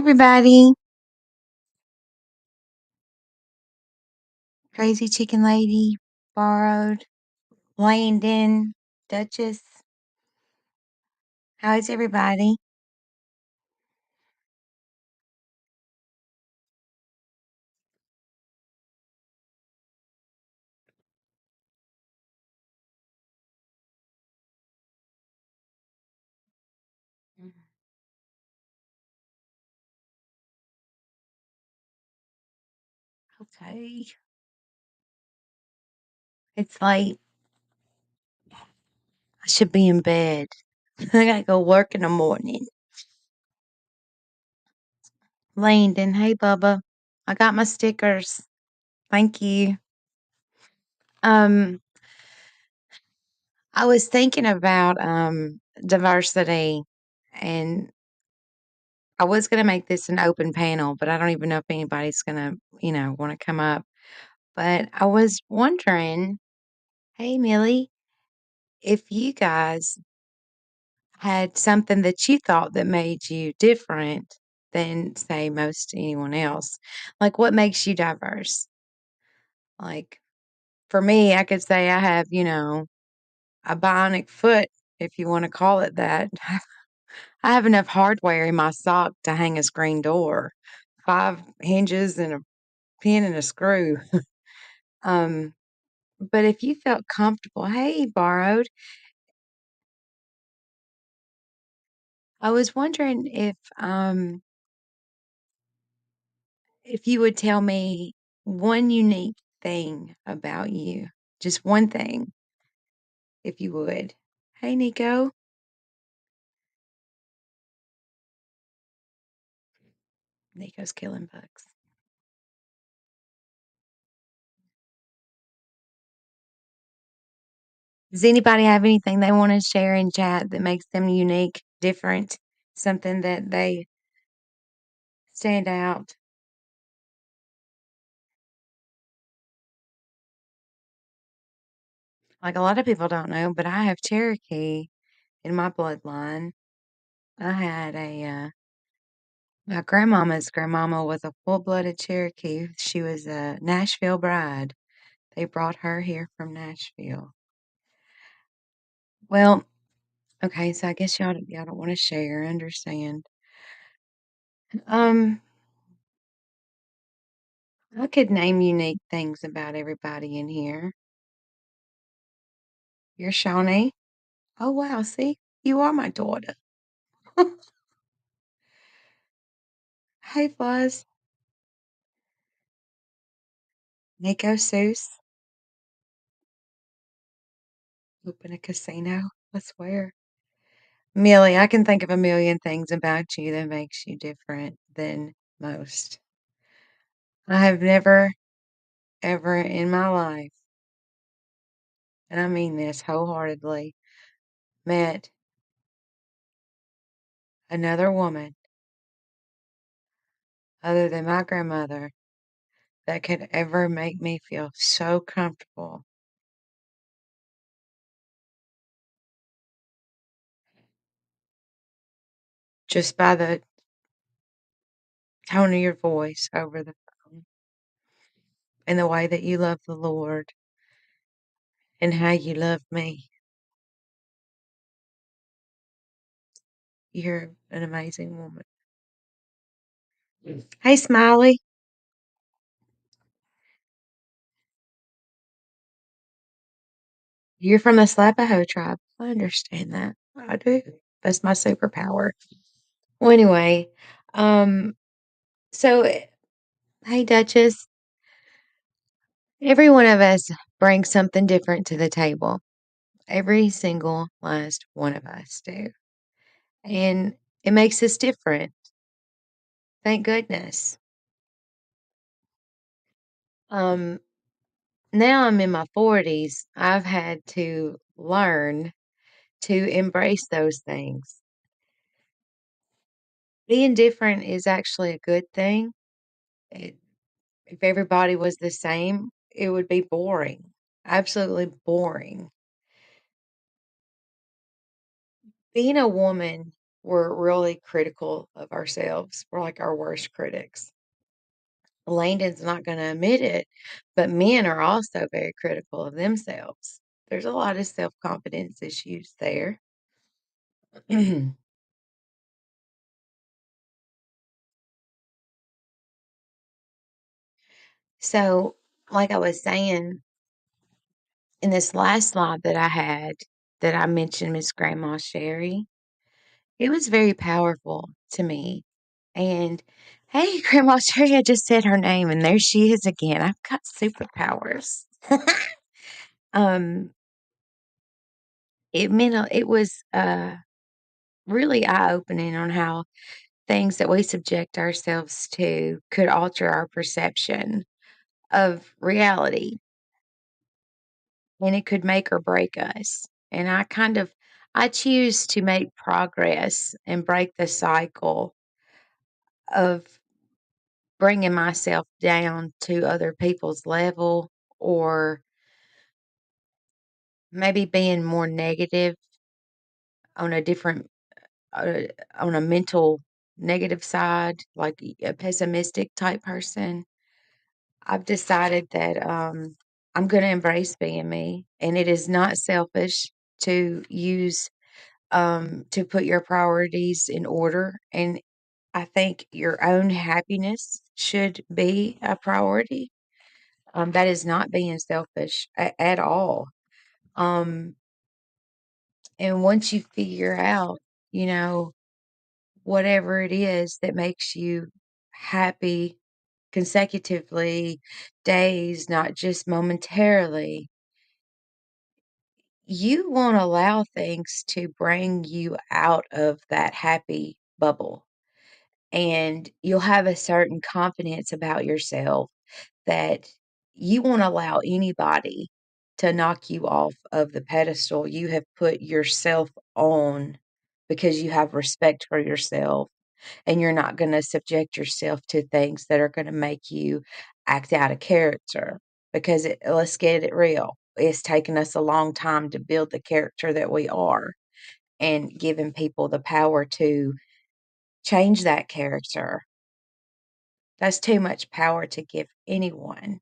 everybody. Crazy Chicken Lady, Borrowed, Landon, Duchess. How is everybody? Okay. It's late. I should be in bed. I gotta go work in the morning. Landon, hey Bubba. I got my stickers. Thank you. Um, I was thinking about diversity, and I was gonna make this an open panel, but I don't even know if anybody's gonna, want to come up. But I was wondering, hey Millie, if you guys had something that you thought that made you different than, say, most anyone else, like what makes you diverse? Like for me, I could say I have, a bionic foot, if you want to call it that. I have enough hardware in my sock to hang a screen door, five hinges and a pin and a screw. Um, but if you felt comfortable, hey, borrowed, I was wondering if you would tell me one unique thing about you, just one thing, if you would. Hey, Nico. Nico's killing bugs. Does anybody have anything they want to share in chat that makes them unique, different, something that they stand out? Like a lot of people don't know, but I have Cherokee in my bloodline. I had my grandmama's grandmama was a full-blooded Cherokee. She was a Nashville bride. They brought her here from Nashville. Well, okay, so I guess y'all don't wanna share, I understand. Um, I could name unique things about everybody in here. You're Shawnee? Oh, wow, see? You are my daughter. Hey, Fuzz. Nico Seuss. Open a casino, I swear. Millie, I can think of a million things about you that makes you different than most. I have never, ever in my life, and I mean this wholeheartedly, met another woman other than my grandmother that could ever make me feel so comfortable just by the tone of your voice over the phone and the way that you love the Lord and how you love me. You're an amazing woman. Hey, Smiley. You're from the Slapaho tribe. I understand that. I do. That's my superpower. Well, anyway, um, so hey, Duchess, every one of us brings something different to the table. Every single last one of us do. And it makes us different. Thank goodness. Um, Now I'm in my 40s. I've had to learn to embrace those things. Being different is actually a good thing. It, if everybody was the same, it would be boring. Absolutely boring. Being a woman we're really critical of ourselves. We're like our worst critics. Langdon's not going to admit it, but men are also very critical of themselves. There's a lot of self confidence issues there. So, like I was saying, in this last slide that I had, that I mentioned Miss Grandma Sherry, it was very powerful to me. And hey, Grandma Sherry, I just said her name, and there she is again. I've got superpowers. um, it was really eye opening on how things that we subject ourselves to could alter our perception of reality, and it could make or break us. And I choose to make progress and break the cycle of bringing myself down to other people's level, or maybe being more negative on a different uh, on a mental negative side, like a pessimistic type person. I've decided that I'm going to embrace being me, and it is not selfish to use to put your priorities in order. And I think your own happiness should be a priority. That is not being selfish at all. Um, and once you figure out, you know, whatever it is that makes you happy consecutively, days, not just momentarily, you won't allow things to bring you out of that happy bubble. And you'll have a certain confidence about yourself that you won't allow anybody to knock you off of the pedestal you have put yourself on, because you have respect for yourself, and you're not going to subject yourself to things that are going to make you act out of character. Because let's get it real. It's taken us a long time to build the character that we are, and giving people the power to change that character. That's too much power to give anyone.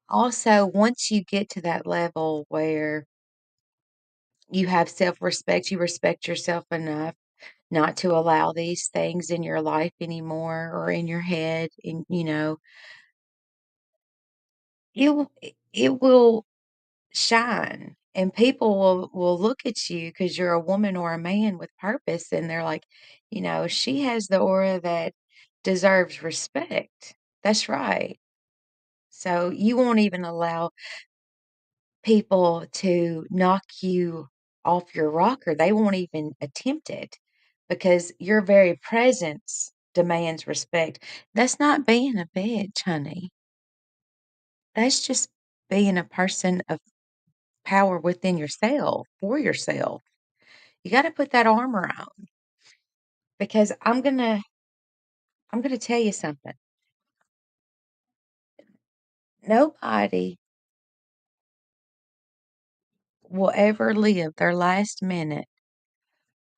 Also, once you get to that level where you have self respect, you respect yourself enough not to allow these things in your life anymore, or in your head, and it will shine, and people will look at you because you're a woman or a man with purpose, and they're like, she has the aura that deserves respect. That's right. So you won't even allow people to knock you off your rocker. They won't even attempt it, because your very presence demands respect. That's not being a bitch, honey. That's just being a person of power within yourself, for yourself. You got to put that armor on, because I'm going to tell you something. Nobody will ever live their last minute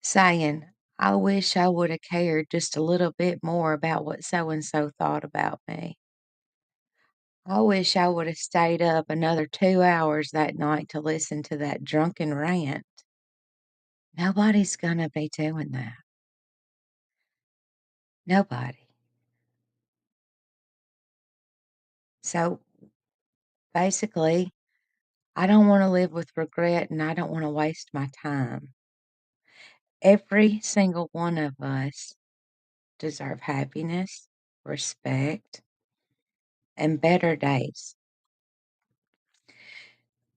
saying, I wish I would have cared just a little bit more about what so and so thought about me. I wish I would have stayed up another 2 hours that night to listen to that drunken rant. Nobody's going to be doing that. Nobody. So basically, I don't want to live with regret, and I don't want to waste my time. Every single one of us deserve happiness, respect, and better days.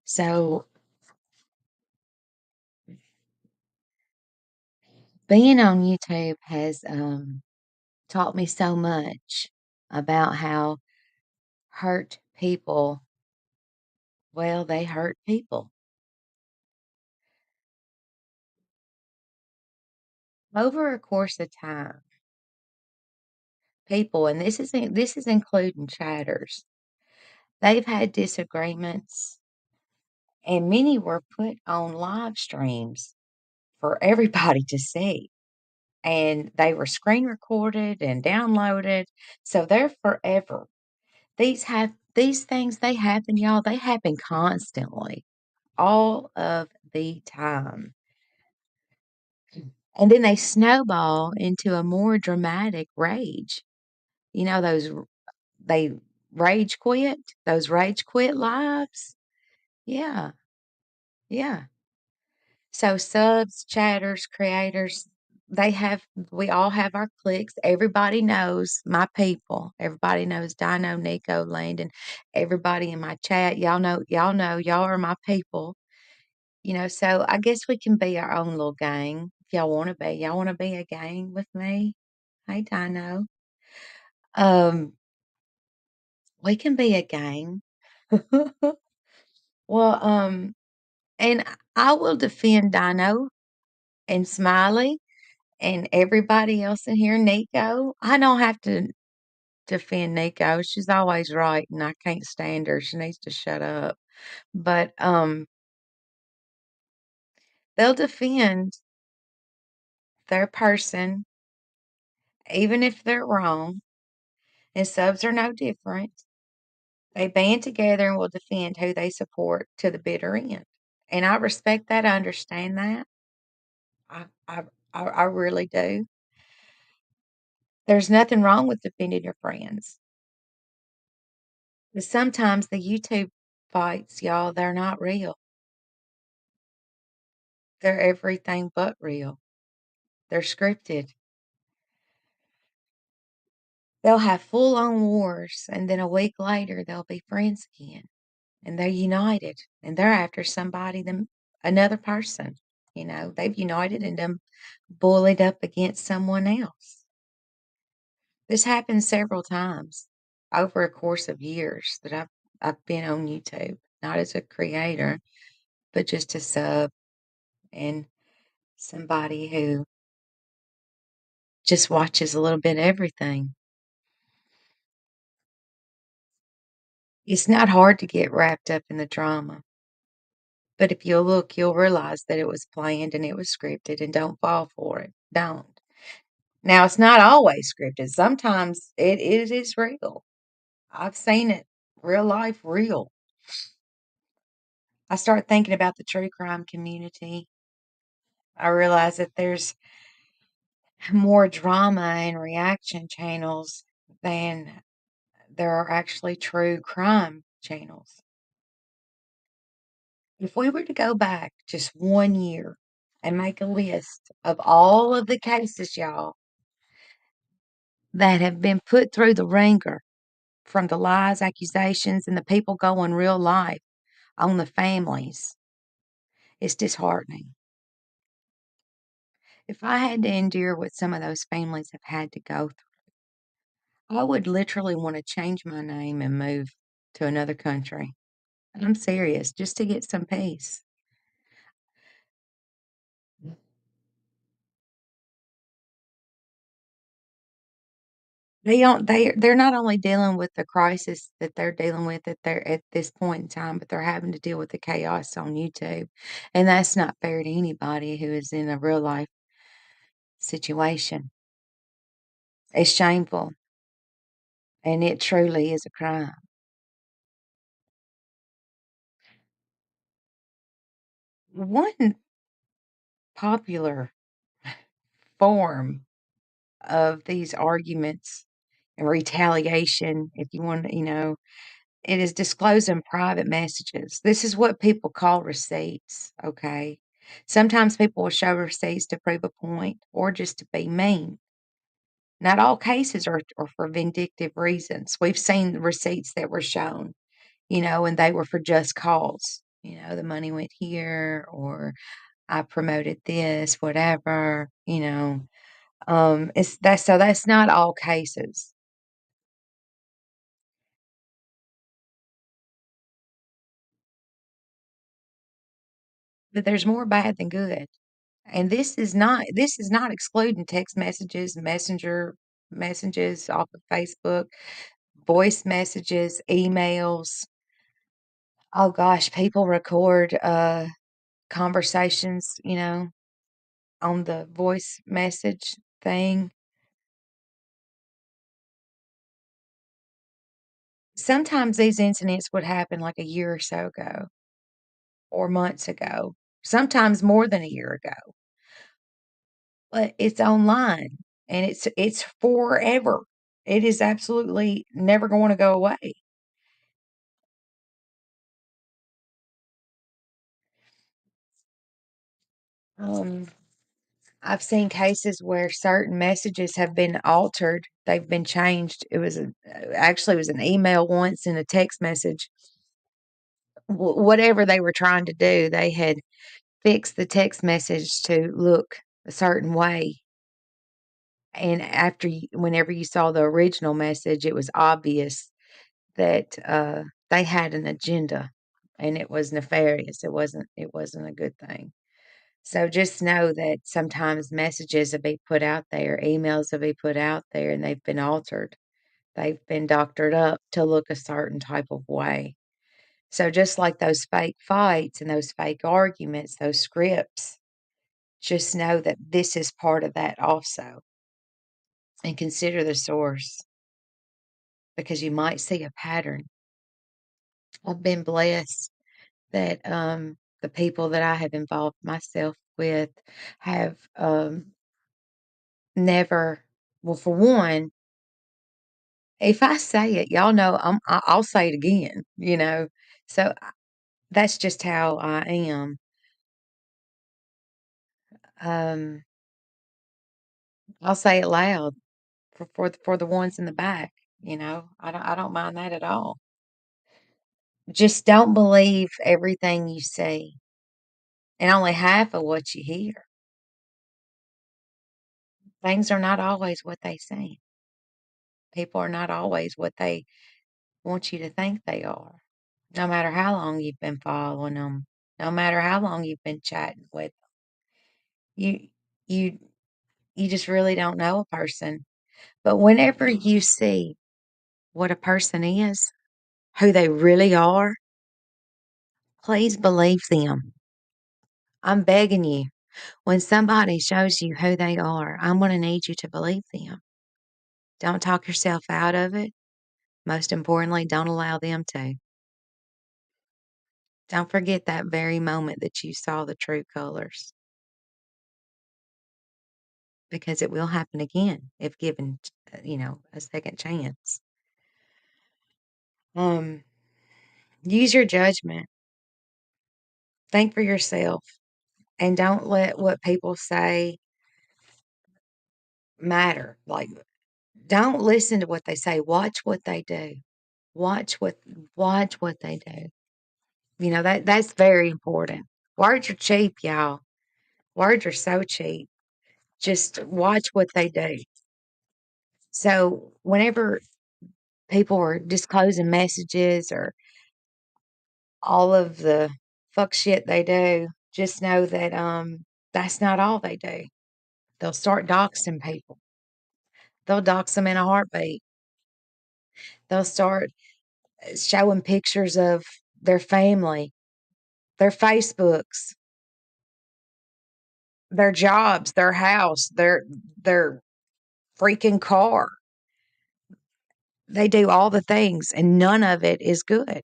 So being on YouTube has taught me so much about how hurt people, well, they hurt people. Over a course of time, people, and this is including chatters, they've had disagreements, and many were put on live streams for everybody to see, and they were screen recorded and downloaded, so they're forever. These things, they happen, y'all, they happen constantly, all of the time, and then they snowball into a more dramatic rage. You know, they rage quit, those rage quit lives? Yeah, yeah. So subs, chatters, creators, we all have our cliques. Everybody knows my people. Everybody knows Dino, Nico, Landon, everybody in my chat. Y'all are my people. So I guess we can be our own little gang if y'all want to be. Y'all want to be a gang with me? Hey, Dino. Um, we can be a gang. Well, and I will defend Dino and Smiley and everybody else in here, Nico. I don't have to defend Nico. She's always right, and I can't stand her. She needs to shut up. But they'll defend their person, even if they're wrong. And subs are no different. They band together and will defend who they support to the bitter end. And I respect that. I understand that. I I I really do. There's nothing wrong with defending your friends. But sometimes the YouTube fights, y'all, they're not real. They're everything but real. They're scripted. They'll have full-on wars, and then a week later, they'll be friends again, and they're united, and they're after another person. They've united and them bullied up against someone else. This happened several times over a course of years that I've been on YouTube, not as a creator, but just a sub and somebody who just watches a little bit of everything. It's not hard to get wrapped up in the drama, but if you'll look, you'll realize that it was planned and it was scripted, and don't fall for it. Don't. Now, it's not always scripted. Sometimes it is real. I've seen it real life, real. I start thinking about the true crime community. I realize that there's more drama and reaction channels than there are actually true crime channels. If we were to go back just 1 year and make a list of all of the cases, y'all, that have been put through the ringer from the lies, accusations, and the people going real life on the families, it's disheartening. If I had to endure what some of those families have had to go through, I would literally want to change my name and move to another country. I'm serious, just to get some peace. They're not only dealing with the crisis that they're dealing with at this point in time, but they're having to deal with the chaos on YouTube, and that's not fair to anybody who is in a real life situation. It's shameful, and it truly is a crime. One popular form of these arguments and retaliation, if you want, it is disclosing private messages. This is what people call receipts, okay? Sometimes people will show receipts to prove a point or just to be mean. Not all cases are for vindictive reasons. We've seen receipts that were shown, and they were for just cause. The money went here, or I promoted this, whatever, that's not all cases. But there's more bad than good. And this is not excluding text messages, messenger messages off of Facebook, voice messages, emails. Oh gosh, people record conversations, on the voice message thing. Sometimes these incidents would happen like a year or so ago or months ago, sometimes more than a year ago, but it's online and it's forever. It is absolutely never going to go away. Um, I've seen cases where certain messages have been altered. They've been changed. Actually, it was an email once and a text message. Whatever they were trying to do, they had fixed the text message to look a certain way. And whenever you saw the original message, it was obvious that they had an agenda, and it was nefarious. It wasn't a good thing. So just know that sometimes messages will be put out there, emails will be put out there, and they've been altered. They've been doctored up to look a certain type of way. So just like those fake fights and those fake arguments, those scripts, just know that this is part of that also, and consider the source because you might see a pattern. I've been blessed that the people that I have involved myself with have never, well, for one, if I say it, y'all know I'll say it again. So that's just how I am. Um, I'll say it loud for the ones in the back. I don't mind that at all. Just don't believe everything you see and only half of what you hear. Things are not always what they seem. People are not always what they want you to think they are. No matter how long you've been following them, no matter how long you've been chatting with them, you you you just really don't know a person. But whenever you see what a person is, who they really are, please believe them. I'm begging you. When somebody shows you who they are, I'm going to need you to believe them. Don't talk yourself out of it. Most importantly, don't allow them to. Don't forget that very moment that you saw the true colors because it will happen again if given, a second chance. Um, use your judgment. Think for yourself and don't let what people say matter. Like, don't listen to what they say. Watch what they do. Watch what watch what they do. That's very important. Words are cheap, y'all. Words are so cheap. Just watch what they do. So whenever people are disclosing messages or all of the fuck shit they do, just know that that's not all they do. They'll start doxing people. They'll dox them in a heartbeat. They'll start showing pictures of their family, their Facebooks, their jobs, their house, their freaking car. They do all the things and none of it is good.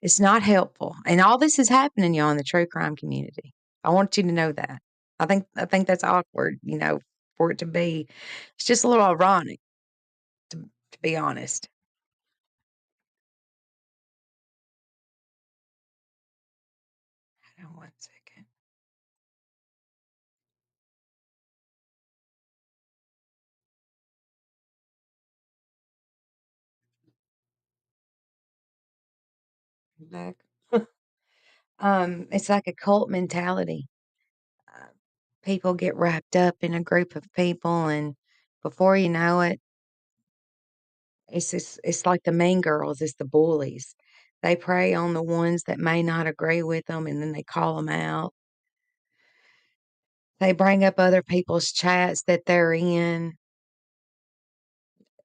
It's not helpful. And all this is happening, y'all, in the true crime community. I want you to know that. I think that's awkward, for it to be. It's just a little ironic, to be honest. Hold on 1 second. Back. It's like a cult mentality. Uh, People get wrapped up in a group of people, and before you know it, it's like the mean girls, it's the bullies. They prey on the ones that may not agree with them, and then they call them out. They bring up other people's chats that they're in,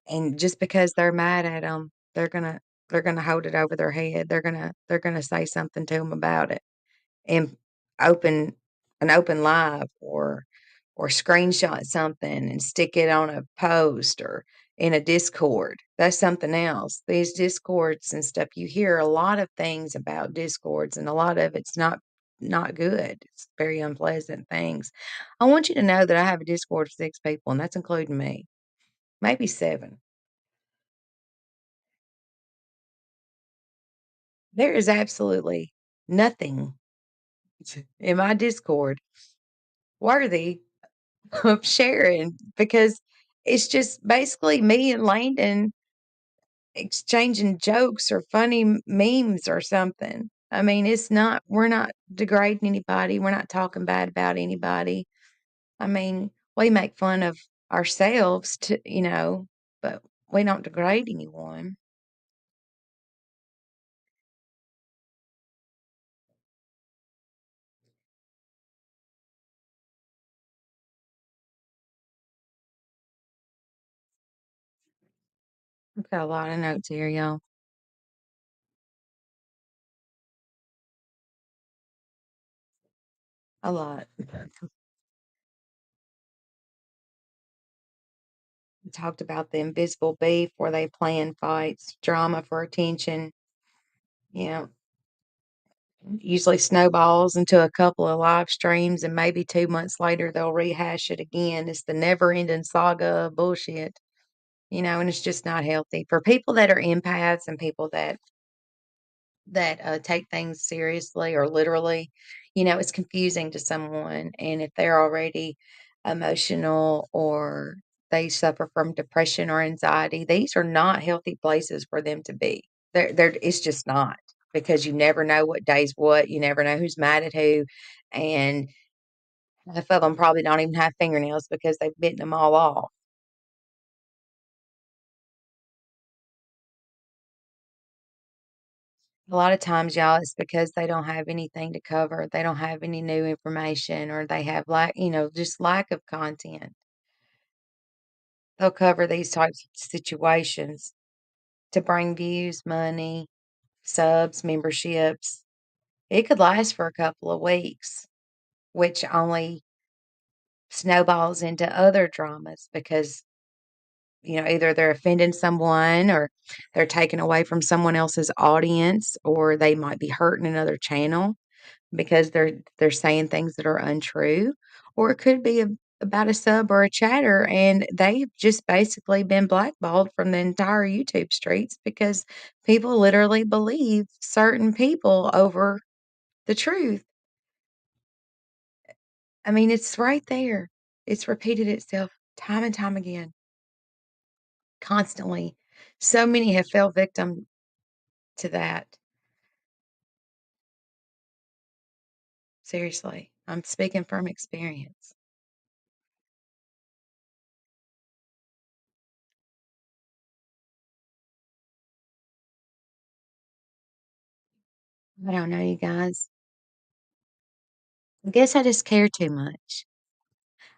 and just because they're mad at them, they're gonna hold it over their head. They're gonna say something to them about it in open an open live or screenshot something and stick it on a post or in a Discord. That's something else. These Discords and stuff, you hear a lot of things about Discords, and a lot of it's not good. It's very unpleasant things. I want you to know that I have a Discord of 6 people, and that's including me, maybe 7. There is absolutely nothing in my Discord worthy of sharing because it's just basically me and Langdon exchanging jokes or funny memes or something. I mean, it's not we're not degrading anybody, we're not talking bad about anybody. I mean, we make fun of ourselves but we don't degrade anyone. I've got a lot of notes here, y'all. A lot. We talked about the invisible beef where they plan fights, drama for attention, you know, usually snowballs into a couple of live streams, and maybe 2 months later they'll rehash it again. It's the never ending saga of bullshit, and it's just not healthy for people that are empaths and people that take things seriously or literally. It's confusing to someone, and if they're already emotional or they suffer from depression or anxiety, these are not healthy places for them to be. They're it's just not, because you never know what day's what, you never know who's mad at who, and half of them probably don't even have fingernails because they've bitten them all off. A lot of times, y'all, it's because they don't have anything to cover. They don't have any new information, or they have just lack of content. They'll cover these types of situations to bring views, money, subs, memberships. It could last for a couple of weeks, which only snowballs into other dramas because, either they're offending someone or they're taking away from someone else's audience, or they might be hurting another channel because they're saying things that are untrue, or it could be about a sub or a chatter, and they've just basically been blackballed from the entire YouTube streets because people literally believe certain people over the truth. I mean, it's right there. It's repeated itself time and time again, constantly. So many have fell victim to that. Seriously, I'm speaking from experience. I don't know, you guys. I guess I just care too much.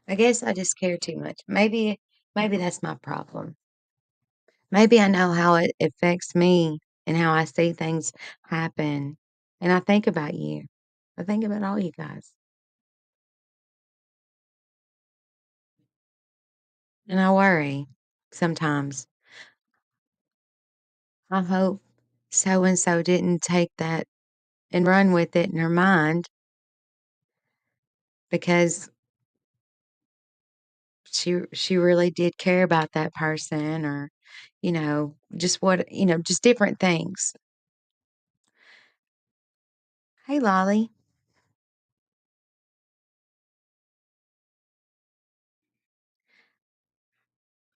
I guess I just care too much. Maybe that's my problem. Maybe I know how it affects me and how I see things happen. And I think about you. I think about all you guys. And I worry sometimes. I hope so and so didn't take that and run with it in her mind because she really did care about that person, or just just different things. Hey, Lolly,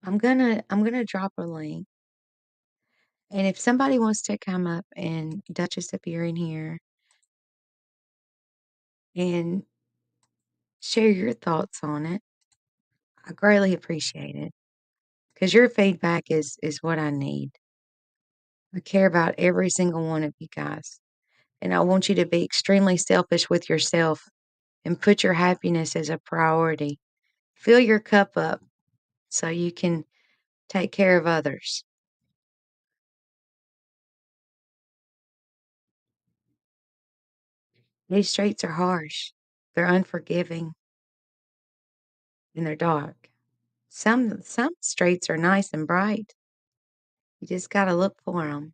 I'm gonna drop a link. And if somebody wants to come up, and Duchess, if you're in here, and share your thoughts on it, I greatly appreciate it because your feedback is what I need. I care about every single one of you guys, and I want you to be extremely selfish with yourself and put your happiness as a priority. Fill your cup up so you can take care of others. These streets are harsh. They're unforgiving and they're dark. Some streets are nice and bright. You just gotta look for them.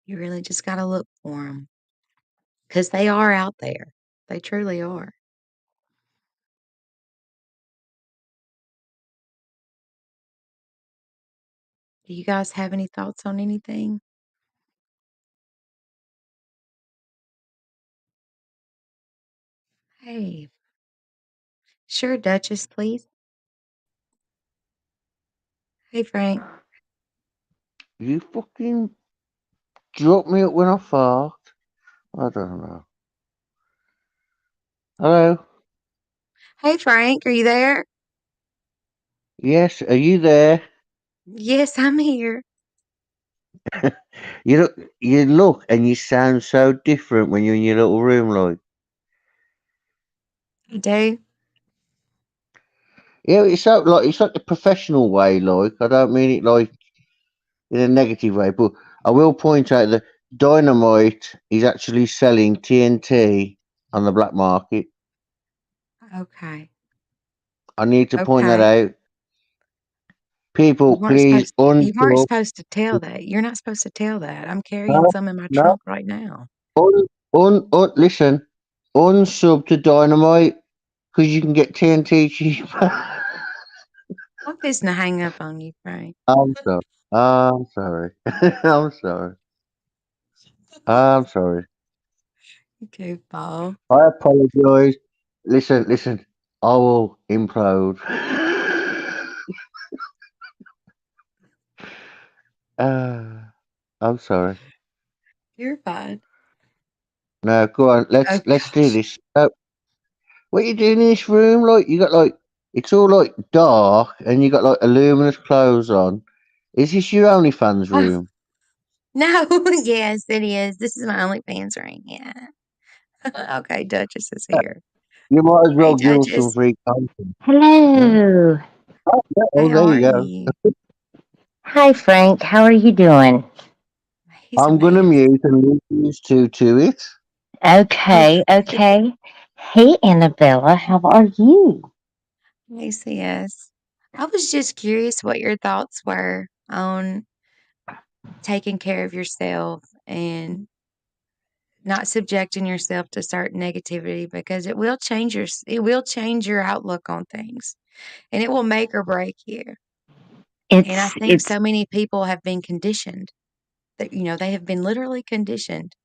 You really just gotta look for them because they are out there. They truly are. Do you guys have any thoughts on anything? Hey, sure, Duchess, please. Hey, Frank. You fucking drop me up when I fart. I don't know. Hello? Hey, Frank, are you there? Yes, are you there? Yes, I'm here. You look and you sound so different when you're in your little room, like. I do. Yeah, it's like the professional way, like. I don't mean it like in a negative way, but I will point out that Dynamite is actually selling TNT on the black market. Okay. I need to point that Okay. out. People, please You weren't unsub. supposed to tell that. You're not supposed to tell that. I'm carrying No, some in my no. trunk right now. Listen, unsub to Dynamite because you can get TNT cheaper. I'm fixing to hang up on you, Frank. I'm sorry. I'm sorry. I'm sorry. I'm sorry. Goofball. I apologise. Listen. I will implode. I'm sorry. You're fine. No, go on. Oh, Let's do gosh. this. What you doing in this room? Like you got like it's all like dark, and you got like luminous clothes on. Is this your OnlyFans Oh, room? no. Yes, it is. This is my OnlyFans ring. Yeah. Okay, Duchess is here. You might as Hey, well give us some Duchess. free content. Huh? Hello. Oh, yeah, oh, How there are you go. you? Hi, Frank. How are you doing? He's a I'm gonna mess. mute and leave these two to it. Okay, okay. Hey, Annabella, how are you? Hey, sis. I was just curious what your thoughts were on taking care of yourself and not subjecting yourself to certain negativity because it will change your outlook on things and it will make or break you. And I think It's so many people have been conditioned that they have been literally conditioned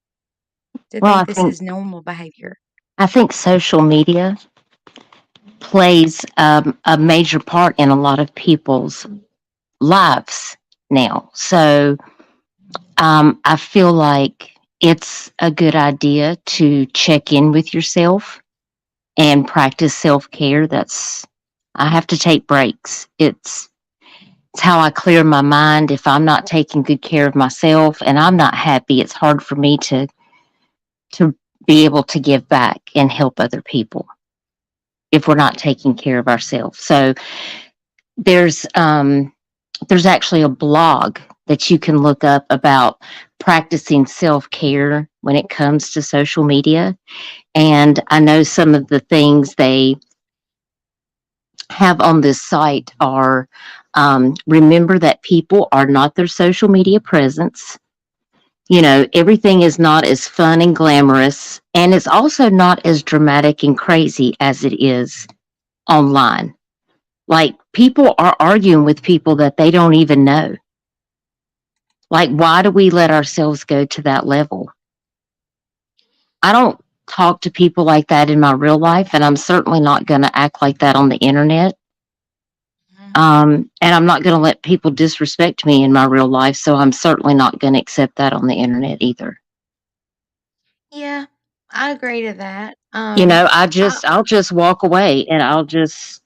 to well, think this is normal behavior. I think social media plays a major part in a lot of people's lives now. So I feel like it's a good idea to check in with yourself and practice self care. I have to take breaks. It's how I clear my mind. If I'm not taking good care of myself and I'm not happy, it's hard for me to be able to give back and help other people if we're not taking care of ourselves. So there's um there's actually a blog that you can look up about practicing self-care when it comes to social media. And I know some of the things they have on this site are remember that people are not their social media presence. Everything is not as fun and glamorous, and it's also not as dramatic and crazy as it is online. Like, people are arguing with people that they don't even know. Like, why do we let ourselves go to that level? I don't talk to people like that in my real life, and I'm certainly not going to act like that on the internet. Mhm. And I'm not going to let people disrespect me in my real life, so I'm certainly not going to accept that on the internet either. Yeah, I agree to that. I, I'll just walk away and I'll just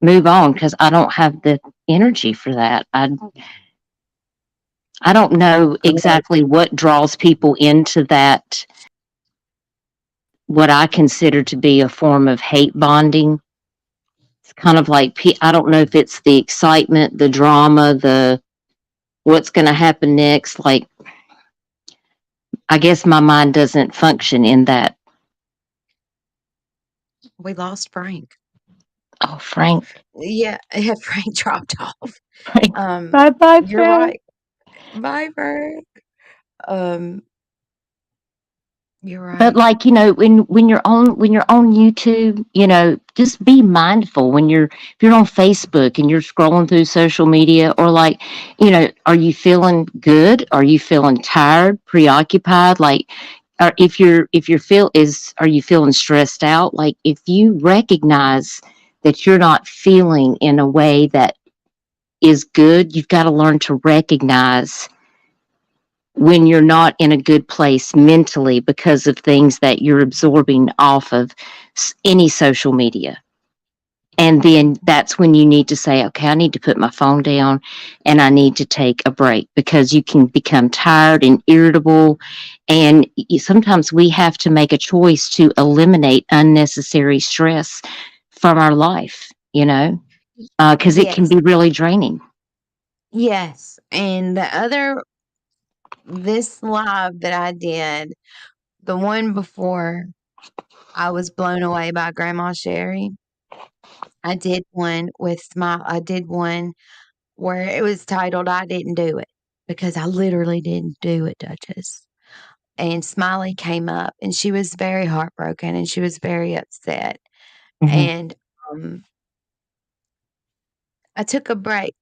move on because I don't have the energy for that. I don't know exactly what draws people into that, what I consider to be a form of hate bonding. It's kind of like, I don't know if it's the excitement, the drama, the what's going to happen next. Like, I guess my mind doesn't function in that. We lost Frank. Oh, Frank. Yeah, Frank dropped off. Frank. Um, Bye bye, you're Frank. right. Bye, Frank. Um, you're But right. like, when you're on YouTube, just be mindful when if you're on Facebook and you're scrolling through social media, or like, are you feeling good? Are you feeling tired, preoccupied? Like, or are you feeling stressed out? Like, if you recognize that you're not feeling in a way that is good, you've got to learn to recognize when you're not in a good place mentally because of things that you're absorbing off of any social media. And then that's when you need to say, okay, I need to put my phone down and I need to take a break, because you can become tired and irritable. And sometimes we have to make a choice to eliminate unnecessary stress from our life, because it can Yes, be really draining. yes. And this live that I did, the one before I was blown away by Grandma Sherry, I did one with Smile. I did one where it was titled "I Didn't Do It," because I literally didn't do it, Duchess. And Smiley came up, and she was very heartbroken, and she was very upset. Hmm. And I took a break.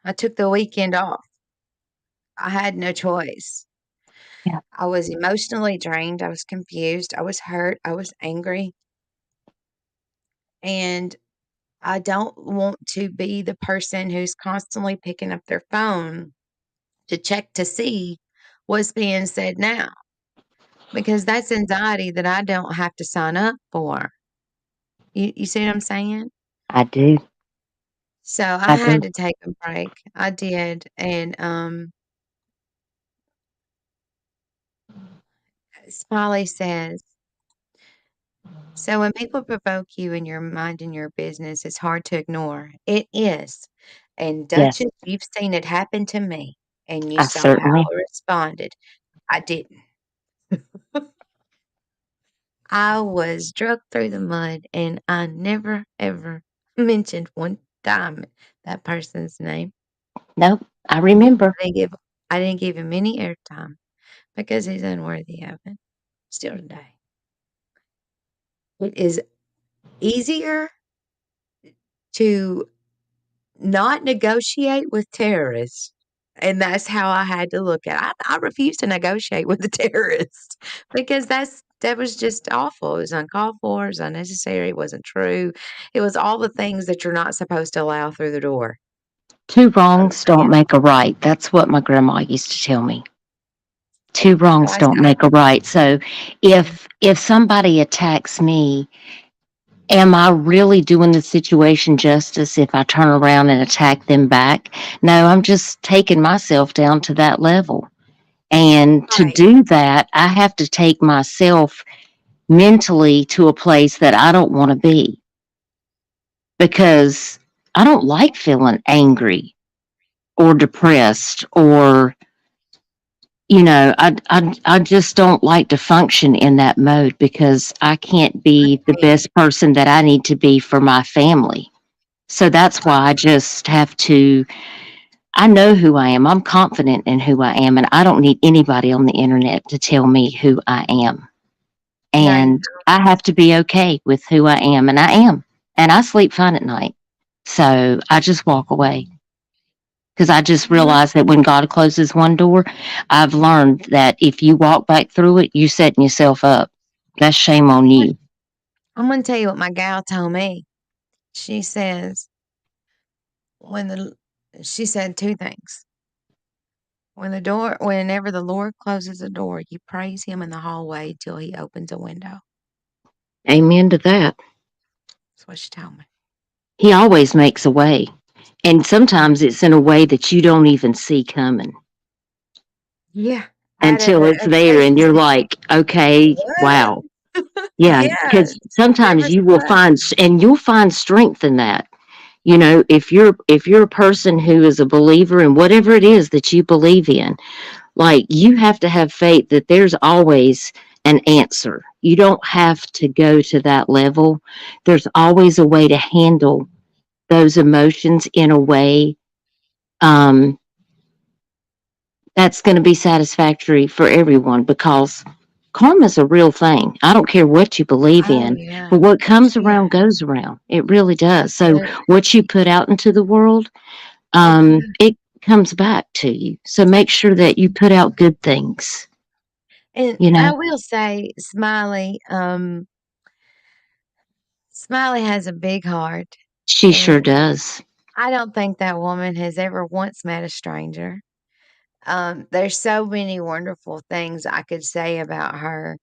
I took the weekend off. I had no choice. Yeah. I was emotionally drained. I was confused. I was hurt. I was angry. And I don't want to be the person who's constantly picking up their phone to check to see what's being said now, because that's anxiety that I don't have to sign up for. You see what I'm saying? I do. So I I had do. to take a break. I did. And Smiley says, so when people provoke you in your mind and your business, it's hard to ignore. It is. And Yes, Duchess, you've seen it happen to me, and you I saw how certainly. I responded. I didn't. I was dragged through the mud, and I never ever mentioned one time that person's name. Nope, I remember. I didn't give I didn't give him any airtime because he's unworthy of it. Still today. It is easier to not negotiate with terrorists, and that's how I had to look at it. I refuse to negotiate with the terrorists because that was just awful. It was uncalled for, it was unnecessary, it wasn't true. It was all the things that you're not supposed to allow through the door. Two I wrongs don't refuse. make a right. That's what my grandma used to tell me. Two So wrongs don't make a right. So yeah, if somebody attacks me, am I really doing the situation justice if I turn around and attack them back? No, I'm just taking myself down to that level. And to right, do that, I have to take myself mentally to a place that I don't want to be, because I don't like feeling angry or depressed, or I just don't like to function in that mode, because I can't be the right, best person that I need to be for my family. So that's why I just have to. I know who I am. I'm confident in who I am, and I don't need anybody on the internet to tell me who I am. no, you And I have to be okay with who I am, and I am. And I sleep fine at night. So I just walk away, because I just don't. realized that when God closes one door, I've learned that if you walk back through it, you're setting yourself up. That's shame on you. I'm gonna tell you what my gal told me. She says when the she said two things. Whenever the Lord closes a door, you praise him in the hallway till he opens a window. Amen to that. That's what she told me. He always makes a way. And sometimes it's in a way that you don't even see coming Yeah. Out of until it's a there place and you you're say, like, okay, "What?" wow. Yeah, Yeah, because sometimes never you will slept. find, and you'll find strength in that. If you're a person who is a believer in whatever it is that you believe in, Like, you have to have faith that there's always an answer. You don't have to go to that level. There's always a way to handle those emotions in a way um, that's going to be satisfactory for everyone, because karma's a real thing. I don't care what you believe Oh, in, yeah. but what comes Yeah. around goes around. It really does. So It what you put out into the world, it it comes back to you. So make sure that you put out good things, and you I know? will say Smiley has a big heart, She and sure does. I don't think that woman has ever once met a stranger. There's so many wonderful things I could say about her.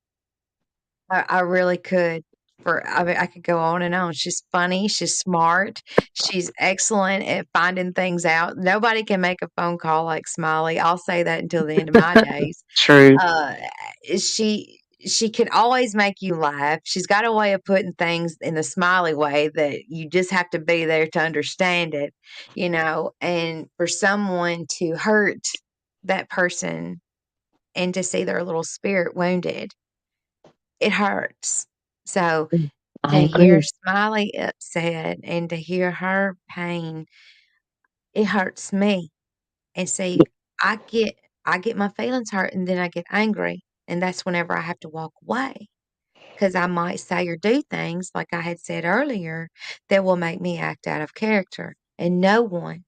I really could. I mean, I could go on and on. She's funny. She's smart. She's excellent at finding things out. Nobody can make a phone call like Smiley. I'll say that until the end of my days. True. Uh, she can always make you laugh. She's got a way of putting things in the smiley way that you just have to be there to understand it, and for someone to hurt that person and to see their little spirit wounded, it hurts. So I to hear agree. Smiley upset and to hear her pain, it hurts me. And see, I get I get my feelings hurt and then I get angry. And that's whenever I have to walk away. 'Cause I might say or do things, like I had said earlier, that will make me act out of character, and no one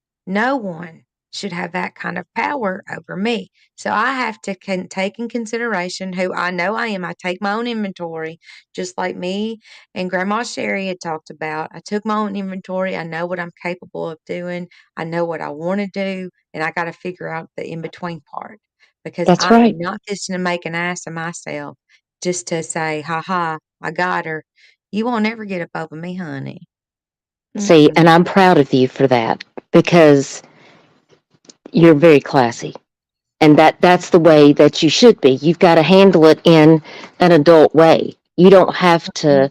should have that kind of power over me. So I have to take in consideration who I know I am. I take my own inventory, just like me and Grandma Sherry had talked about. I took my own inventory. I know what I'm capable of doing. I know what I wanna do, and I gotta figure out the in between part because That's I am right. not just to make an ass of myself just to say, "Ha ha, I got her." You won't ever get up over me, honey. See, Mm-mm. and I'm proud of you for that, because you're very classy. And that's the way that you should be. You've got to handle it in an adult way. You don't have to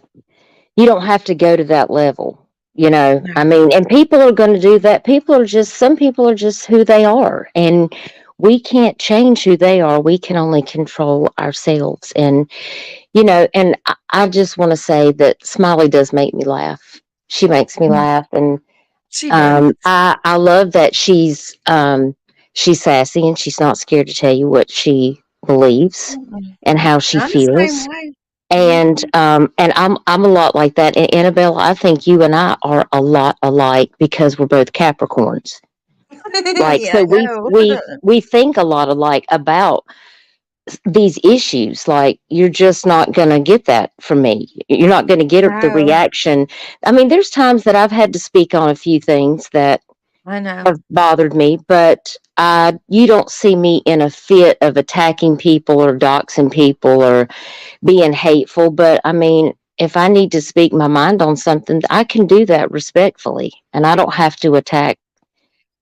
go to that level, I No. mean, and people are going to do that. Some people are just who they are, and we can't change who they are. We can only control ourselves. And I just want to say that Smiley does make me laugh. She makes me Mm. laugh. And She does. I love that she's sassy, and she's not scared to tell you what she believes Mm-mm. and how she I'm the same feels. way. And Mhm. I'm a lot like that. And Annabelle, I think you and I are a lot alike because we're both Capricorns. Like, Yeah, so I we know. we we think a lot alike about these issues. Like, you're just not going to get that from me. You're not going to get the No, reaction. I mean, there's times that I've had to speak on a few things that I know. have bothered me, but you don't see me in a fit of attacking people or doxing people or being hateful. But I mean, if I need to speak my mind on something, I can do that respectfully, and I don't have to attack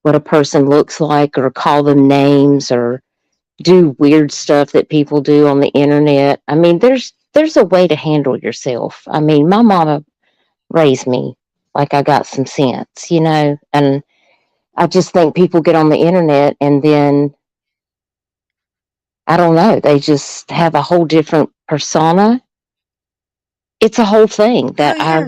what a person looks like or call them names or do weird stuff that people do on the internet. I mean, there's a way to handle yourself. I mean, my mama raised me like I got some sense, and I just think people get on the internet and then I don't know, they just have a whole different persona. It's a whole thing Oh, that I yeah.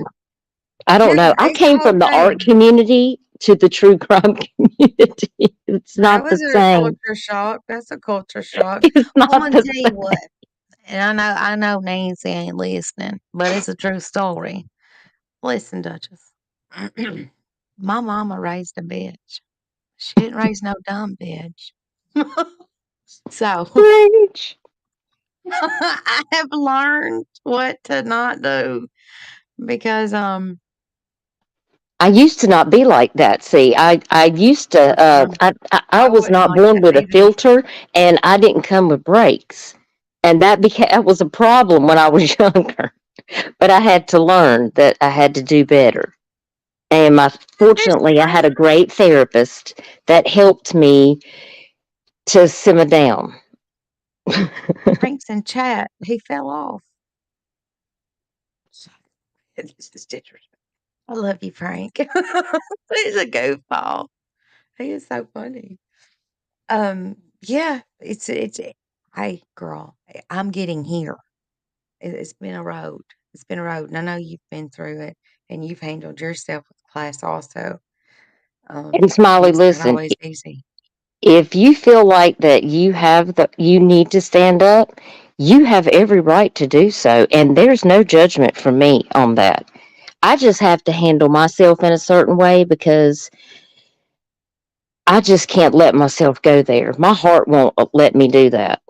I don't Yeah, know. I it's a came whole from the art thing. community to the true crime community. It's That not the was a same. culture shock. That's a culture shock. It's Well, not Imma the tell you same. what, and I know Nancy ain't listening, but it's a true story. Listen, Duchess. My mama raised a bitch. She didn't raise no dumb bitch. So, Rage. I have learned what to not do because, I used to not be like that. See, I used to I I was wasn't not like born that with a either. filter, and I didn't come with brakes, and that was a problem when I was younger. But I had to learn that I had to do better. And There's fortunately, I had a great therapist that helped me to simmer down. Frank's in chat. He fell off. This is disrespectful. I love you, Frank. He's a goofball. He is so funny. Um, Yeah, it's hey, girl, I'm getting here. It's been a road. It's been a road, and I know you've been through it, and you've handled yourself with class also. And Smiley, It's not listen, always easy. if you feel like that you need to stand up, you have every right to do so. And there's no judgment from me on that. I just have to handle myself in a certain way because I just can't let myself go there. My heart won't let me do that.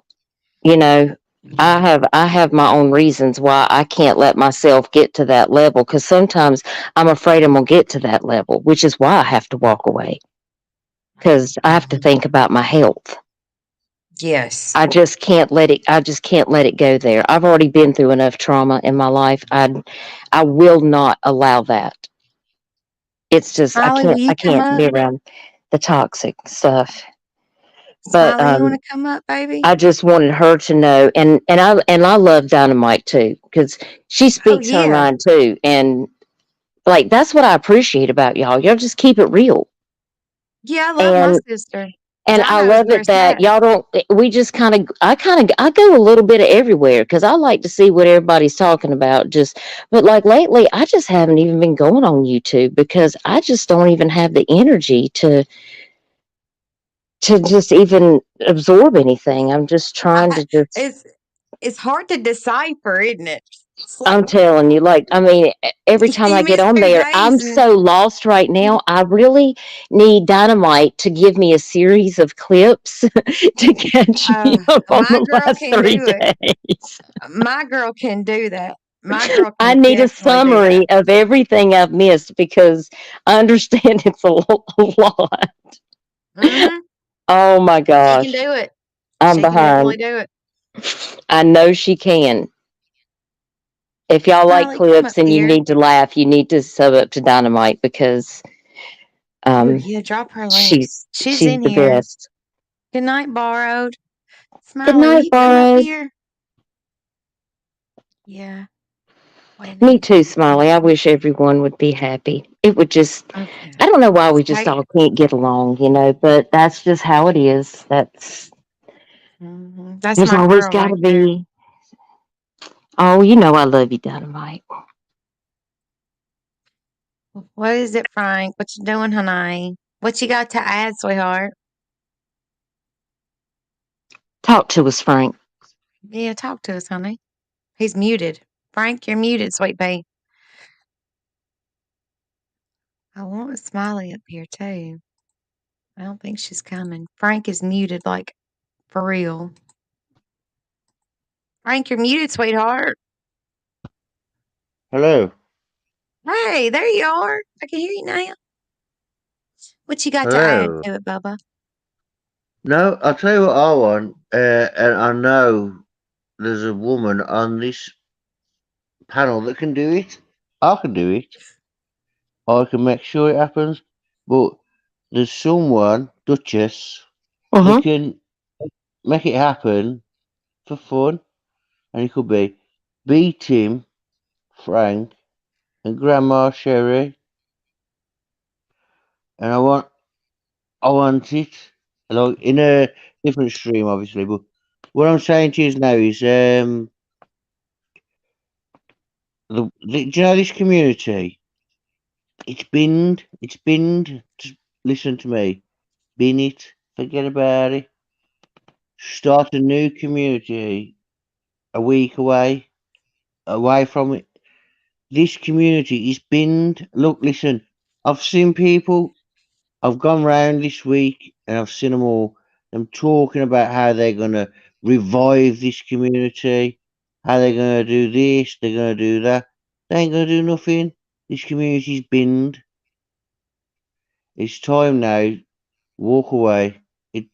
You know, Yeah. I have my own reasons why I can't let myself get to that level because sometimes I'm afraid I'm gonna get to that level, which is why I have to walk away because I have to Mhm. think about my health. Yes. I just can't let it go there. I've already been through enough trauma in my life. I will not allow that. It's just Smiley, will I you come can't up? be around the toxic stuff. But Smiley, you wanna come up, baby? I just wanted her to know, and I love Dynamite too because she Oh, speaks her yeah. mind too, and like that's what I appreciate about y'all. Y'all just keep it real, Yeah, I love my and sister. I Dino is love where it it's that at. y'all don't. We just I go a little bit of everywhere because I like to see what everybody's talking about. But like lately, I just haven't even been going on YouTube because I just don't even have the energy to just even absorb anything. I'm just trying I to just it's it's hard to decipher, isn't it? It's like I'm telling you, like, I mean, every time you I get miss on 2 there, days I'm and so lost right now. I really need Dynamite to give me a series of clips to catch me up on my the girl last can 3 do it. days. My girl can do that. My girl I can need a definitely do that. summary of everything I've missed because I understand it's a lot. Mhm. Oh my She can gosh, do it. I'm She can definitely behind. do it. I know she can. If y'all like Smiley, come up clips and you here. need to laugh, you need to sub up to Dynamite because Oh, um, yeah, drop her link. She's she's in the here. best. Good night, borrowed. Good Smiley, will night, you come up borrowed. here? Yeah. Wait a Me minute. too, Smiley. I wish everyone would be happy. It would just, Okay. I don't know why we just Hey. all can't get along, but that's just how it is. That's There's my always girl got to right there. be, oh, you know, I love you, Dynamite. What is it, Frank? What you doing, honey? What you got to add, sweetheart? Talk to us, Frank. Yeah, talk to us, honey. He's muted. Frank, you're muted, sweet pea. I want a Smiley up here too. I don't think she's coming. Frank is muted, like for real. Frank, you're muted, sweetheart. Hello. Hey, there you are. I can hear you now. What you got to add Hello. to it, Bubba? No, I'll tell you what I want, and I know there's a woman on this panel that can do it. I can do it. I can make sure it happens. But there's someone, Duchess, who Mm-hmm. can make it happen for fun. And it could be B Tim, Frank, and Grandma Sherry. And I want it like in a different stream, obviously. But what I'm saying to you now is, do you know this community? It's binned. Just listen to me. Bin it. Forget about it. Start a new community a week away from it. This community is binned. Look, listen. I've seen people. I've gone round this week and I've seen them all. Them talking about how they're gonna revive this community, how they're gonna do this, they're gonna do that. They ain't gonna do nothing. This community's binned. It's time now. Walk away. It,